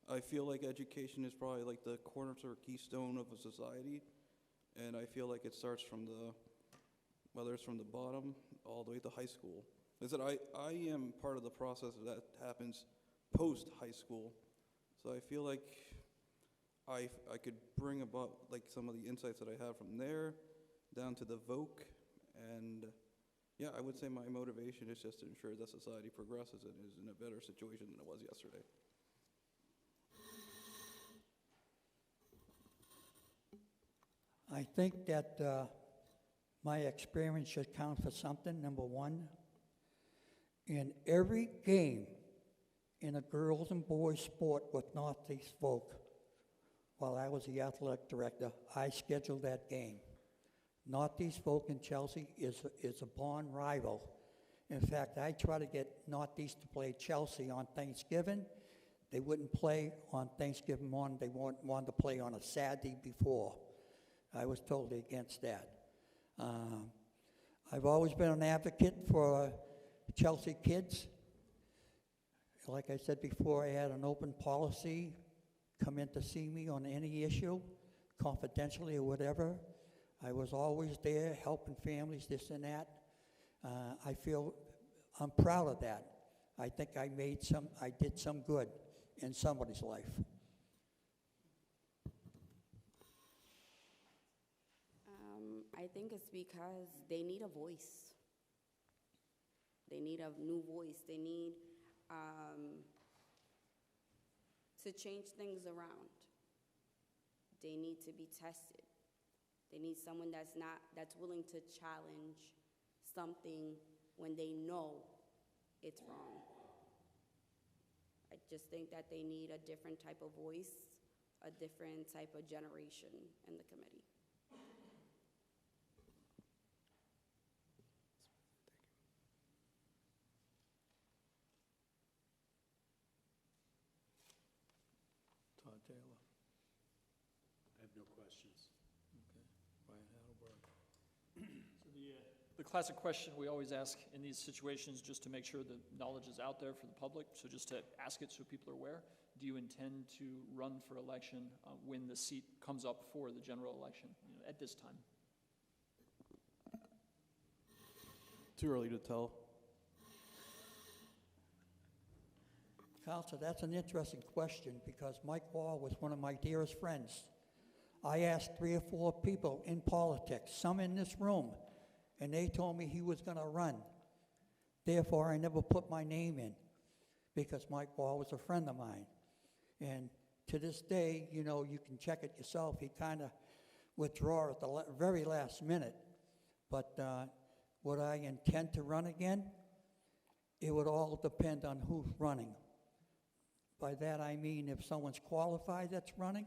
I feel like education is probably like the corner or keystone of a society, and I feel like it starts from whether it's from the bottom all the way to high school. Is that I am part of the process that happens post high school, so I feel like I could bring about like some of the insights that I have from there down to the Voc, and yeah, I would say my motivation is just to ensure that society progresses and is in a better situation than it was yesterday. I think that my experience should count for something. Number one, in every game in a girls and boys sport with Northeast Voc, while I was the athletic director, I scheduled that game. Northeast Voc in Chelsea is a born rival. In fact, I try to get Northeast to play Chelsea on Thanksgiving. They wouldn't play on Thanksgiving morning. They wanted to play on a Saturday before. I was totally against that. I've always been an advocate for Chelsea kids. Like I said before, I had an open policy. Come in to see me on any issue, confidentially or whatever. I was always there helping families, this and that. I'm proud of that. I think I did some good in somebody's life. I think it's because they need a voice. They need a new voice. They need to change things around. They need to be tested. They need someone that's willing to challenge something when they know it's wrong. I just think that they need a different type of voice, a different type of generation in the committee. Todd Taylor. I have no questions. Okay. Ryan Hadelberg. So the classic question we always ask in these situations, just to make sure the knowledge is out there for the public, so just to ask it so people are aware, do you intend to run for election when the seat comes up for the general election at this time? Too early to tell. Counselor, that's an interesting question because Mike Wall was one of my dearest friends. I asked 3 or 4 people in politics, some in this room, and they told me he was going to run. Therefore, I never put my name in because Mike Wall was a friend of mine. And to this day, you can check it yourself. He kind of withdrew at the very last minute. But would I intend to run again? It would all depend on who's running. By that I mean if someone's qualified that's running,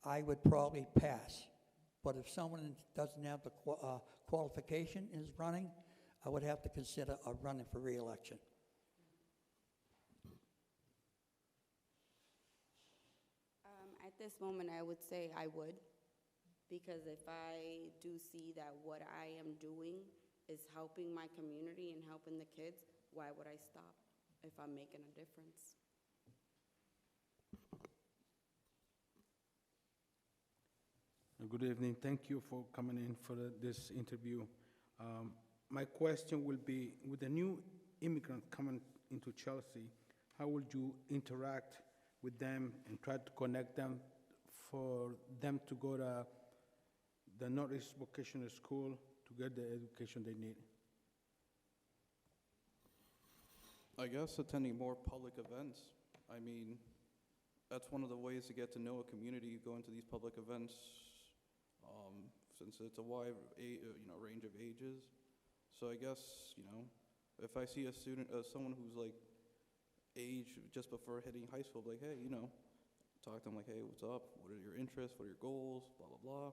I would probably pass. But if someone doesn't have the qualification and is running, I would have to consider running for re-election. At this moment, I would say I would, because if I do see that what I am doing is helping my community and helping the kids, why would I stop if I'm making a difference? Good evening. Thank you for coming in for this interview. My question will be, with the new immigrant coming into Chelsea, how would you interact with them and try to connect them for them to go to the Northeast Vocational School to get the education they need? I guess attending more public events. I mean, that's one of the ways to get to know a community. You go into these public events, since it's a wide range of ages. So I guess, if I see a student, someone who's like age just before hitting high school, like, hey, talk to them like, hey, what's up? What are your interests? What are your goals? Blah, blah, blah.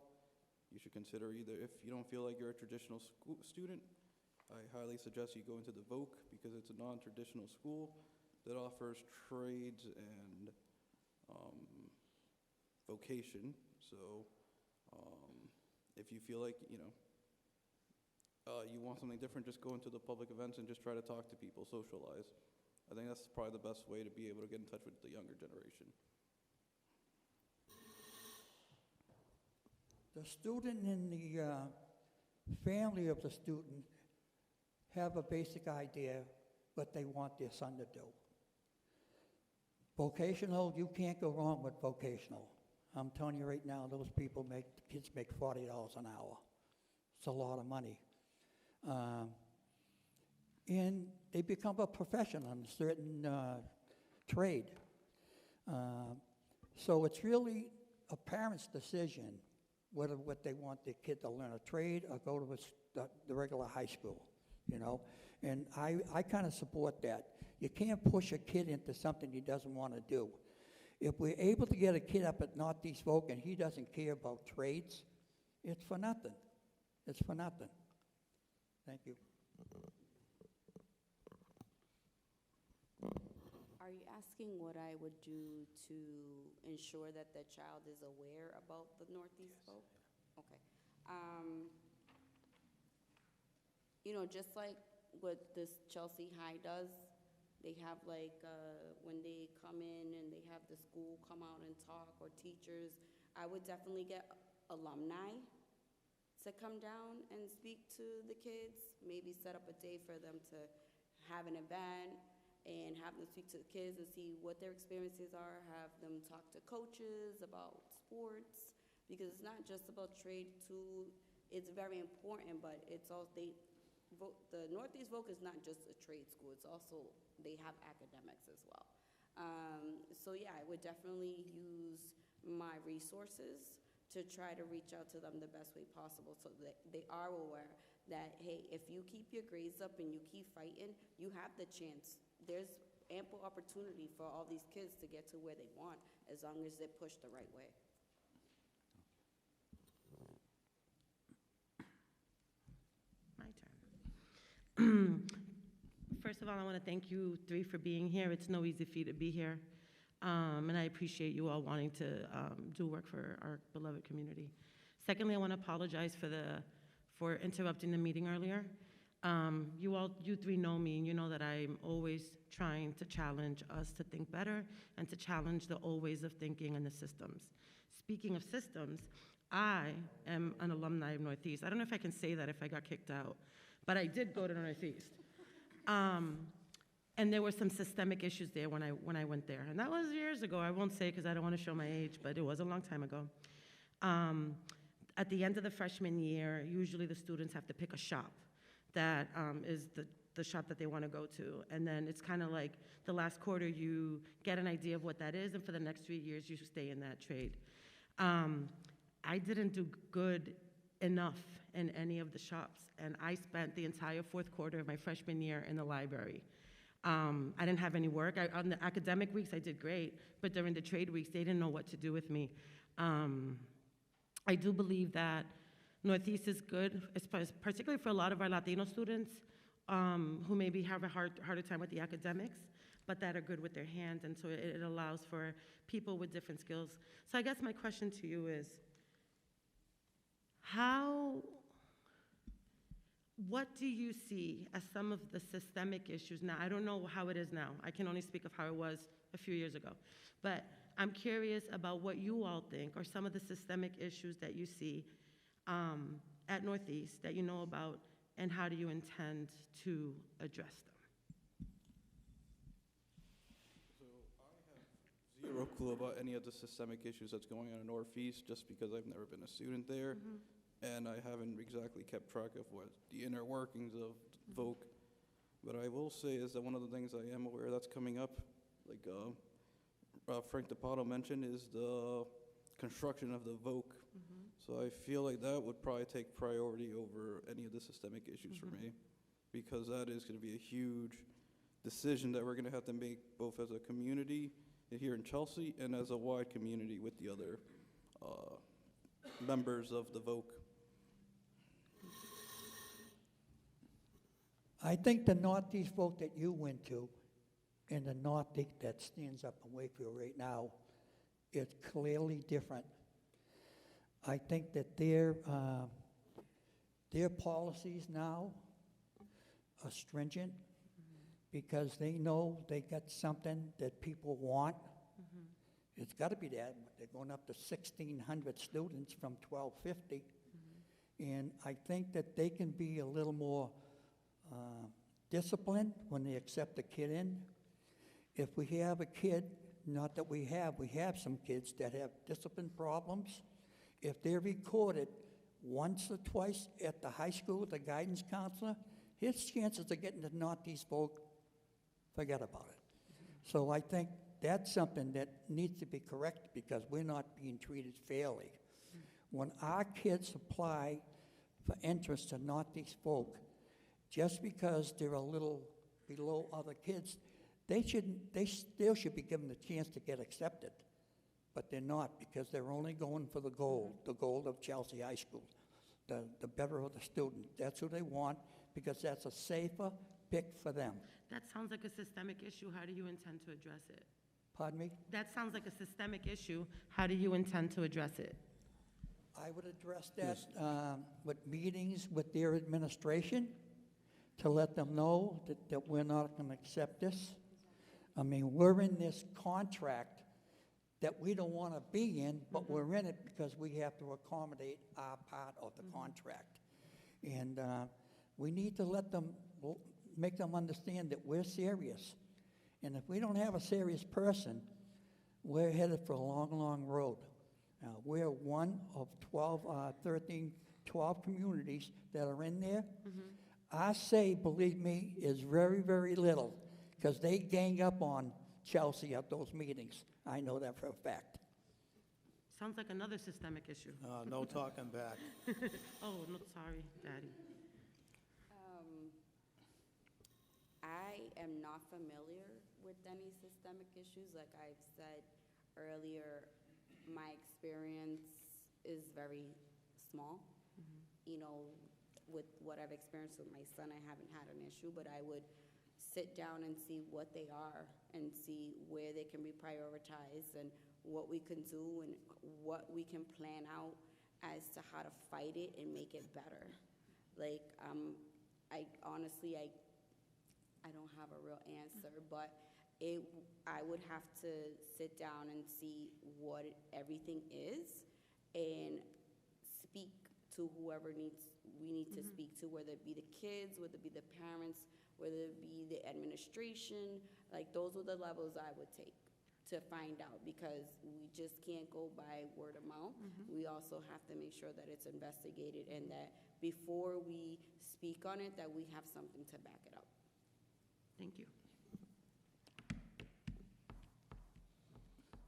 You should consider either, if you don't feel like you're a traditional student, I highly suggest you go into the Voc, because it's a non-traditional school that offers trades and vocation. So if you feel like, you want something different, just go into the public events and just try to talk to people, socialize. I think that's probably the best way to be able to get in touch with the younger generation. The student and the family of the student have a basic idea what they want their son to do. Vocational, you can't go wrong with vocational. I'm telling you right now, those people kids make $40 an hour. It's a lot of money. And they become a professional in a certain trade. So it's really a parent's decision whether what they want their kid to learn a trade or go to the regular high school, And I kind of support that. You can't push a kid into something he doesn't want to do. If we're able to get a kid up at Northeast Voc and he doesn't care about trades, it's for nothing. It's for nothing. Thank you. Are you asking what I would do to ensure that the child is aware about the Northeast Voc? Okay. Just like what this Chelsea High does, they have when they come in and they have the school come out and talk, or teachers, I would definitely get alumni to come down and speak to the kids, maybe set up a day for them to have an event and have them speak to the kids and see what their experiences are, have them talk to coaches about sports, because it's not just about trade too. It's very important, but it's also, the Northeast Voc is not just a trade school, it's also, they have academics as well. So yeah, I would definitely use my resources to try to reach out to them the best way possible, so that they are aware that, hey, if you keep your grades up and you keep fighting, you have the chance. There's ample opportunity for all these kids to get to where they want, as long as they're pushed the right way. My turn. First of all, I want to thank you three for being here. It's no easy feat to be here. And I appreciate you all wanting to do work for our beloved community. Secondly, I want to apologize for interrupting the meeting earlier. You three know me, and you know that I'm always trying to challenge us to think better and to challenge the old ways of thinking and the systems. Speaking of systems, I am an alumni of Northeast. I don't know if I can say that if I got kicked out, but I did go to Northeast. And there were some systemic issues there when I went there. And that was years ago. I won't say because I don't want to show my age, but it was a long time ago. At the end of the freshman year, usually the students have to pick a shop that is the shop that they want to go to. And then it's kind of like the last quarter you get an idea of what that is, and for the next 3 years you stay in that trade. I didn't do good enough in any of the shops, and I spent the entire fourth quarter of my freshman year in the library. I didn't have any work. On the academic weeks, I did great, but during the trade weeks, they didn't know what to do with me. I do believe that Northeast is good, particularly for a lot of our Latino students who maybe have a harder time with the academics, but that are good with their hands, and so it allows for people with different skills. So I guess my question to you is, what do you see as some of the systemic issues now? I don't know how it is now. I can only speak of how it was a few years ago. But I'm curious about what you all think are some of the systemic issues that you see at Northeast that you know about, and how do you intend to address them? So I have zero clue about any of the systemic issues that's going on in Northeast, just because I've never been a student there. And I haven't exactly kept track of what the inner workings of Voc. But I will say is that one of the things I am aware that's coming up, like Frank DePato mentioned, is the construction of the Voc. So I feel like that would probably take priority over any of the systemic issues for me, because that is going to be a huge decision that we're going to have to make, both as a community here in Chelsea and as a wide community with the other members of the Voc. I think the Northeast vote that you went to and the Northeast that stands up in Wakefield right now is clearly different. I think that their policies now are stringent because they know they got something that people want. It's got to be that. They're going up to 1,600 students from 1,250. And I think that they can be a little more disciplined when they accept a kid in. If we have a kid, not that we have some kids that have discipline problems. If they're recorded once or twice at the high school with the guidance counselor, his chances of getting the Northeast vote, forget about it. So I think that's something that needs to be corrected because we're not being treated fairly. When our kids apply for entrance to Northeast folk, just because they're a little below other kids, they still should be given the chance to get accepted. But they're not, because they're only going for the gold of Chelsea High School, the better of the student. That's who they want, because that's a safer pick for them. That sounds like a systemic issue. How do you intend to address it? Pardon me? That sounds like a systemic issue. How do you intend to address it? I would address that with meetings with their administration to let them know that we're not going to accept this. I mean, we're in this contract that we don't want to be in, but we're in it because we have to accommodate our part of the contract. And we need to make them understand that we're serious. And if we don't have a serious person, we're headed for a long, long road. We're one of 12 communities that are in there. Our say, believe me, is very, very little, because they gang up on Chelsea at those meetings. I know that for a fact. Sounds like another systemic issue. No talking back. Oh, no, sorry, Daddy. I am not familiar with any systemic issues. Like I've said earlier, my experience is very small. You know, with what I've experienced with my son, I haven't had an issue, but I would sit down and see what they are and see where they can be prioritized and what we can do and what we can plan out as to how to fight it and make it better. Like, I honestly, I don't have a real answer, but I would have to sit down and see what everything is and speak to whoever we need to speak to, whether it be the kids, whether it be the parents, whether it be the administration. Like, those are the levels I would take to find out, because we just can't go by word of mouth. We also have to make sure that it's investigated and that before we speak on it, that we have something to back it up. Thank you.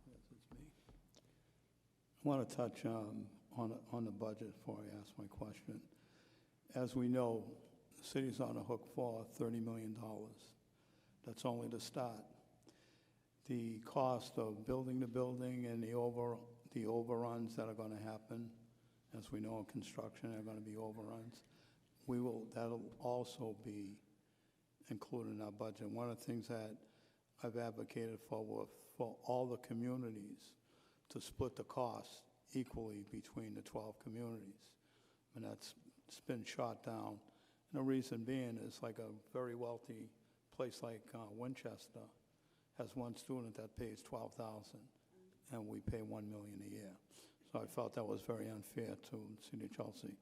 Yes, it's me. I want to touch on the budget before I ask my question. As we know, the city's on a hook for $30 million. That's only the start. The cost of building the building and the overruns that are going to happen, as we know in construction, there are going to be overruns. That'll also be included in our budget. One of the things that I've advocated for all the communities to split the cost equally between the 12 communities. And it's been shot down. And the reason being is like a very wealthy place like Winchester has one student that pays $12,000, and we pay $1 million a year. So I felt that was very unfair to the City of Chelsea.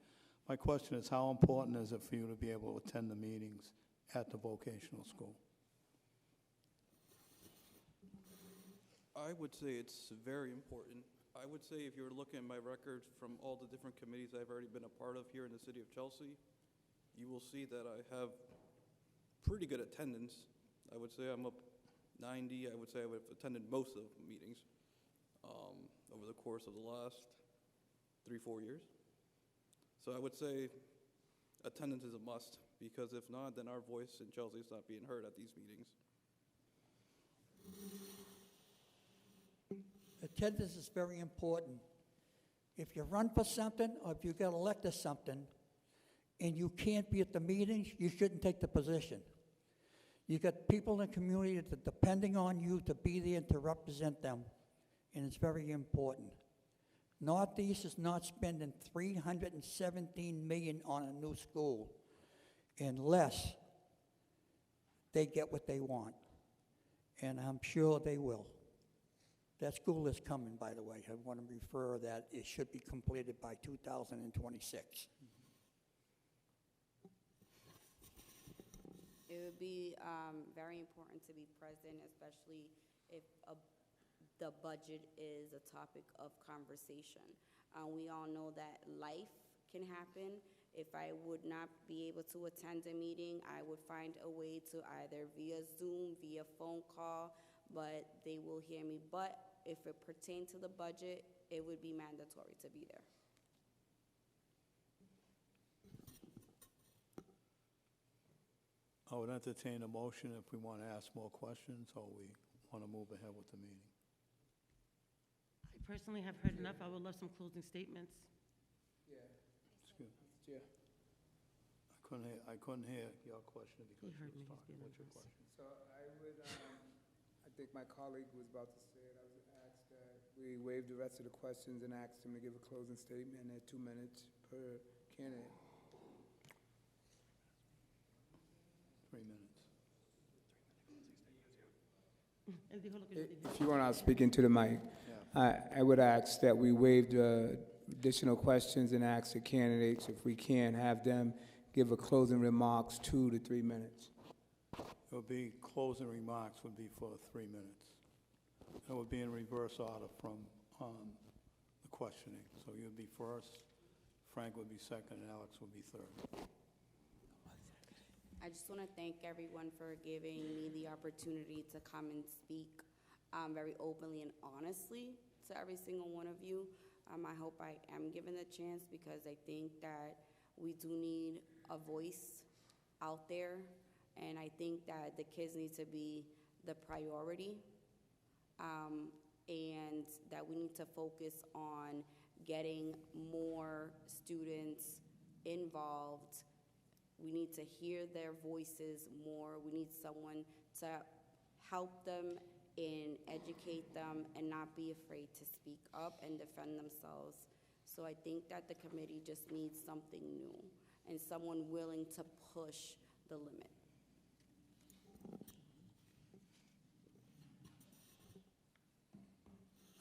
My question is, how important is it for you to be able to attend the meetings at the vocational school? I would say it's very important. I would say if you were looking at my record from all the different committees I've already been a part of here in the City of Chelsea, you will see that I have pretty good attendance. I would say I'm up 90. I would say I would have attended most of the meetings over the course of the last 3-4 years. So I would say attendance is a must, because if not, then our voice in Chelsea is not being heard at these meetings. Attendance is very important. If you run for something or if you get elected something and you can't be at the meetings, you shouldn't take the position. You got people in the community that are depending on you to be there and to represent them, and it's very important. Northeast is not spending $317 million on a new school unless they get what they want, and I'm sure they will. That school is coming, by the way. I want to refer that it should be completed by 2026. It would be very important to be present, especially if the budget is a topic of conversation. We all know that life can happen. If I would not be able to attend a meeting, I would find a way to either via Zoom, via phone call, but they will hear me. But if it pertained to the budget, it would be mandatory to be there. I would entertain a motion if we want to ask more questions or we want to move ahead with the meeting. I personally have heard enough. I would love some closing statements. Yeah. Excuse me. Chair. I couldn't hear your question because He heard you was me. He's talking. being What's your nervous. question? So I would, I think my colleague was about to say it. I was asked that we waive the rest of the questions and asked him to give a closing statement at 2 minutes per candidate. 3 minutes. If you want to speak into the mic, I would ask that we waive the additional questions and ask the candidates if we can have them give a closing remarks 2 to 3 minutes. It would be, closing remarks would be for 3 minutes. It would be in reverse order from the questioning. So you'd be first, Frank would be second, and Alex would be third. I just want to thank everyone for giving me the opportunity to come and speak very openly and honestly to every single one of you. I hope I am given the chance, because I think that we do need a voice out there, and I think that the kids need to be the priority, and that we need to focus on getting more students involved. We need to hear their voices more. We need someone to help them and educate them and not be afraid to speak up and defend themselves. So I think that the committee just needs something new and someone willing to push the limit.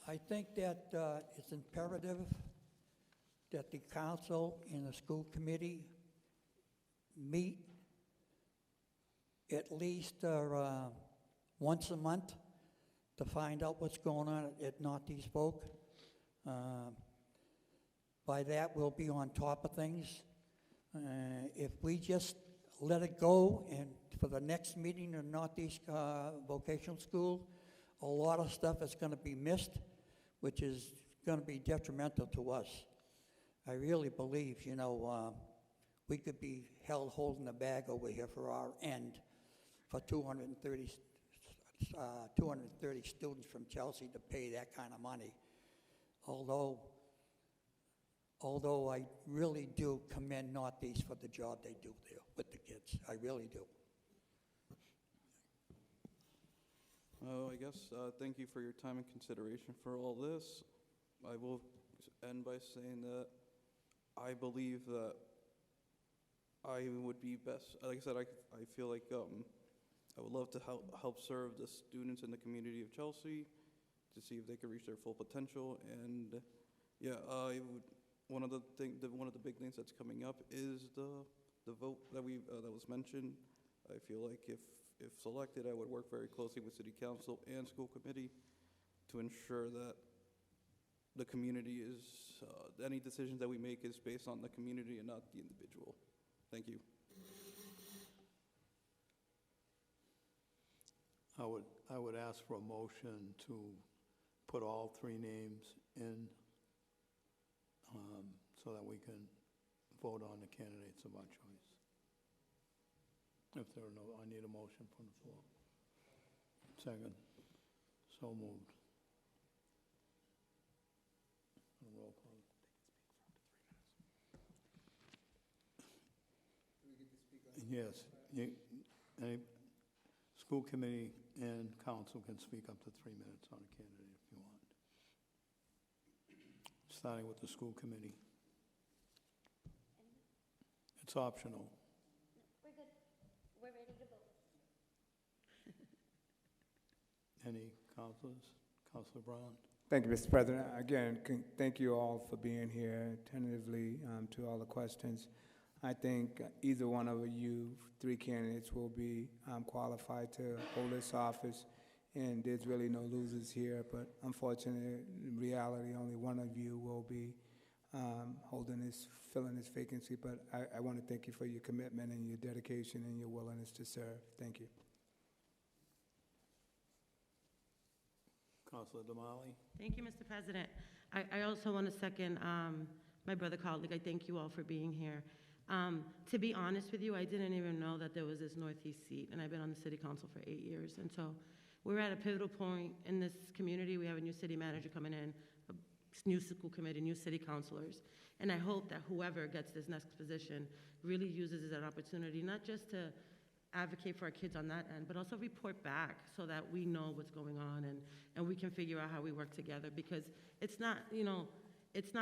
I think that it's imperative that the council and the school committee meet at least once a month to find out what's going on at Northeast Voc. By that, we'll be on top of things. If we just let it go, and for the next meeting in Northeast Vocational School, a lot of stuff is going to be missed, which is going to be detrimental to us. I really believe, you know, we could be held holding the bag over here for our end for 230 students from Chelsea to pay that kind of money. Although I really do commend Northeast for the job they do there with the kids. I really do. I guess, thank you for your time and consideration for all this. I will end by saying that I believe that I would be best, like I said, I feel like I would love to help serve the students in the community of Chelsea to see if they can reach their full potential. And yeah, one of the big things that's coming up is the vote that was mentioned. I feel like if selected, I would work very closely with City Council and School Committee to ensure that the community is, any decisions that we make is based on the community and not the individual. Thank you. I would ask for a motion to put all three names in so that we can vote on the candidates of our choice. If there are no, I need a motion from the floor. Second. So moved. Roll call. Yes. Any school committee and council can speak up to 3 minutes on a candidate if you want. Starting with the school committee. It's optional. We're good. We're ready to vote. Any councilors? Councilor Brown? Thank you, Mr. President. Again, thank you all for being here attentively to all the questions. I think either one of you three candidates will be qualified to hold this office, and there's really no losers here, but unfortunately, in reality, only one of you will be filling this vacancy, but I want to thank you for your commitment and your dedication and your willingness to serve. Thank you. Councilor Damali? Thank you, Mr. President. I also want to second my brother colleague. I thank you all for being here. To be honest with you, I didn't even know that there was this Northeast seat, and I've been on the city council for 8 years. And so we're at a pivotal point in this community. We have a new city manager coming in, a new school committee, new city councilors. And I hope that whoever gets this next position really uses it as an opportunity, not just to advocate for our kids on that end, but also report back so that we know what's going on and we can figure out how we work together, because it's not, it's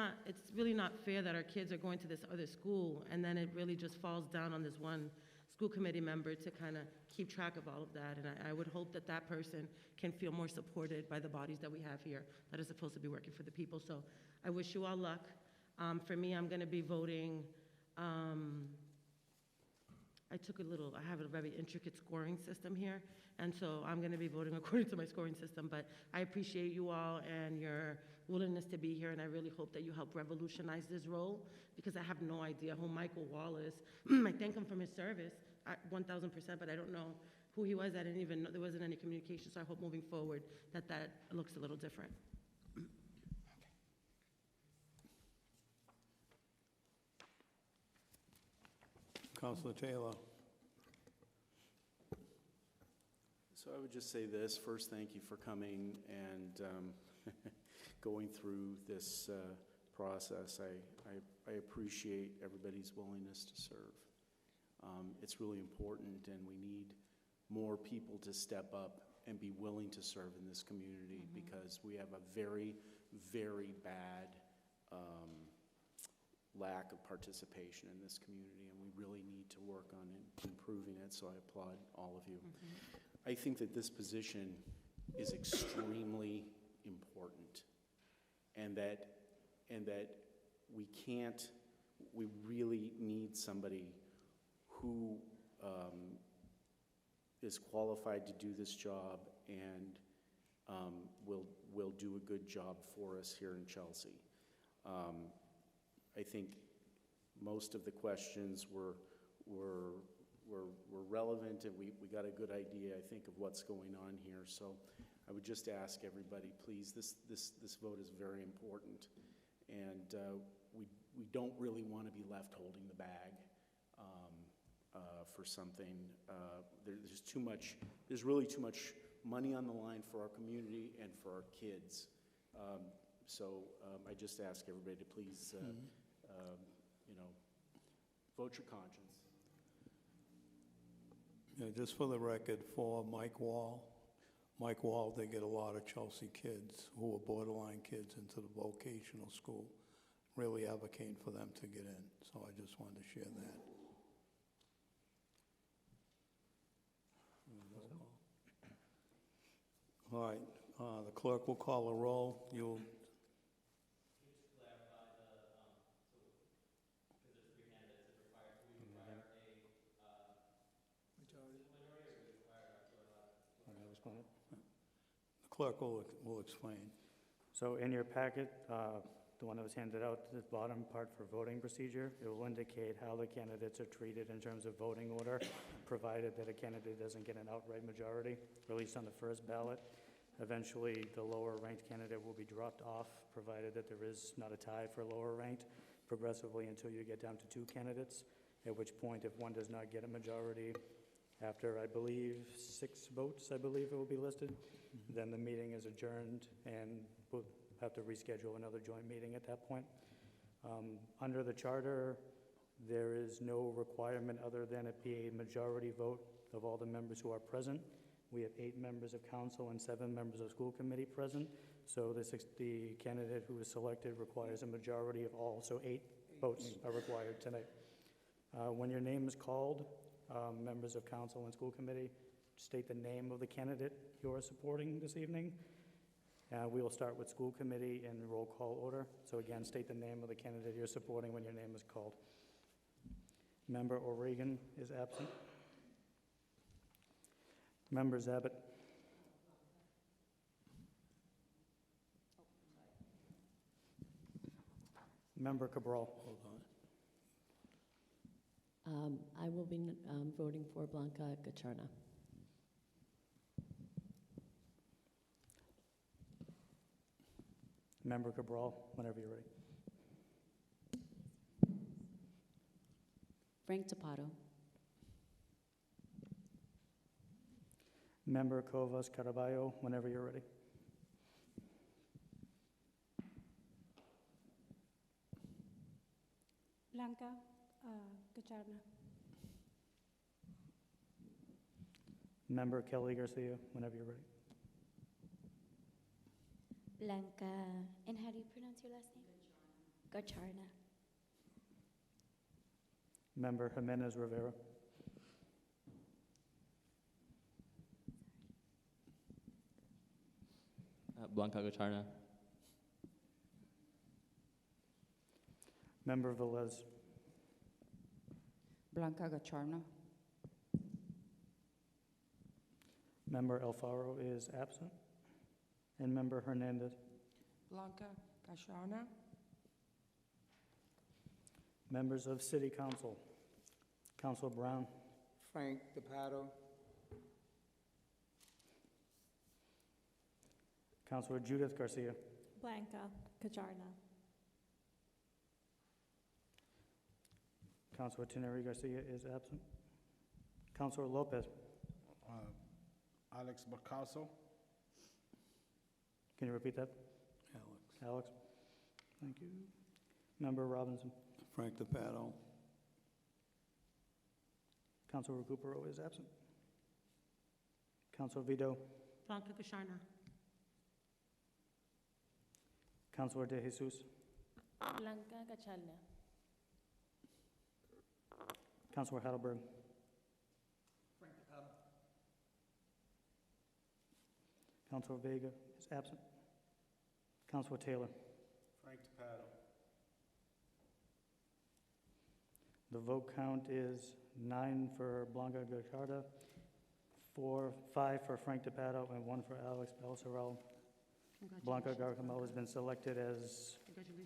really not fair that our kids are going to this other school and then it really just falls down on this one school committee member to kind of keep track of all of that. And I would hope that that person can feel more supported by the bodies that we have here that are supposed to be working for the people. So I wish you all luck. For me, I'm going to be voting, I have a very intricate scoring system here, and so I'm going to be voting according to my scoring system, but I appreciate you all and your willingness to be here, and I really hope that you help revolutionize this role, because I have no idea who Michael Wall is. I thank him for his service, 1,000%, but I don't know who he was. I didn't even know there wasn't any communication, so I hope moving forward that looks a little different. Councilor Taylor? So I would just say this. First, thank you for coming and going through this process. I appreciate everybody's willingness to serve. It's really important, and we need more people to step up and be willing to serve in this community, because we have a very, very bad lack of participation in this community, and we really need to work on improving it, so I applaud all of you. I think that this position is extremely important, and that we really need somebody who is qualified to do this job and will do a good job for us here in Chelsea. I think most of the questions were relevant, and we got a good idea, I think, of what's going on here. So I would just ask everybody, please, this vote is very important, and we don't really want to be left holding the bag. for something. There's too much, there's really too much money on the line for our community and for our kids. So I just ask everybody to please, vote your conscience. Yeah, just for the record, for Mike Wall, they get a lot of Chelsea kids who are borderline kids into the vocational school, really advocating for them to get in. So I just wanted to share that. All right, the clerk will call a roll. You'll. The clerk will explain. So in your packet, the one that was handed out, the bottom part for voting procedure, it will indicate how the candidates are treated in terms of voting order, provided that a candidate doesn't get an outright majority, or at least on the first ballot. Eventually, the lower ranked candidate will be dropped off, provided that there is not a tie for lower ranked, progressively until you get down to 2 candidates, at which point, if one does not get a majority, after, I believe, 6 votes, I believe it will be listed, then the meeting is adjourned, and we'll have to reschedule another joint meeting at that point. Under the charter, there is no requirement other than it be a majority vote of all the members who are present. We have 8 members of council and 7 members of school committee present, so the candidate who is selected requires a majority of all, so 8 votes are required tonight. When your name is called, members of council and school committee state the name of the candidate you are supporting this evening. We will start with school committee in roll call order. So again, state the name of the candidate you're supporting when your name is called. Member O'Regan is absent. Member Zabit. Member Cabral. Hold on. I will be voting for Blanca Gacharna. Member Cabral, whenever you're ready. Frank Tapato. Member Covas Caraballo, whenever you're ready. Blanca Gacharna. Member Kelly Garcia, whenever you're ready. Blanca, and how do you pronounce your last name? Gacharna. Member Jimenez Rivera. Blanca Gacharna. Member Velez. Blanca Gacharna. Member Alfaro is absent. And Member Hernandez. Blanca Gacharna. Members of City Council. Councilor Brown. Frank Tapato. Councilor Judith Garcia. Blanca Gacharna. Councilor Teneri Garcia is absent. Councilor Lopez. Alex Bacasso. Can you repeat that? Alex. Thank you. Member Robinson. Frank Tapato. Councilor Recupero is absent. Councilor Vito. Blanca Gacharna. Councilor De Jesus. Blanca Gacharna. Councilor Heidelberg. Frank Tapato. Councilor Vega is absent. Councilor Taylor. Frank Tapato. The vote count is 9 for Blanca Gacharna, 5 for Frank Tapato, and 1 for Alex Balsaral. Blanca Gacharna has been selected as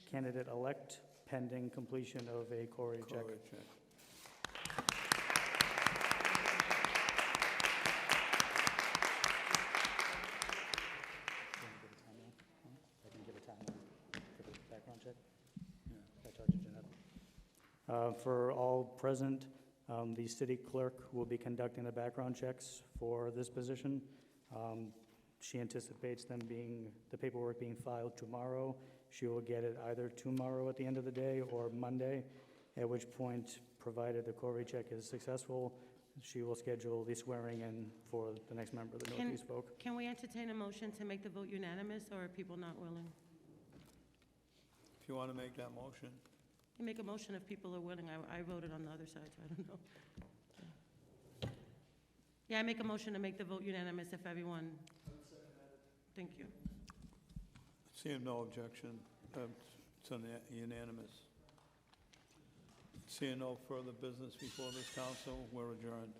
candidate-elect pending completion of a Corey check. For all present, The city clerk will be conducting the background checks for this position. She anticipates the paperwork being filed tomorrow. She will get it either tomorrow at the end of the day or Monday, at which point, provided the Corey check is successful, she will schedule the swearing in for the next member of the Northeast Voc. Can we entertain a motion to make the vote unanimous, or are people not willing? If you want to make that motion. You make a motion if people are willing. I voted on the other side, so I don't know. Yeah, I make a motion to make the vote unanimous if everyone. Thank you. Seeing no objection, it's unanimous. Seeing no further business before this council, we're adjourned.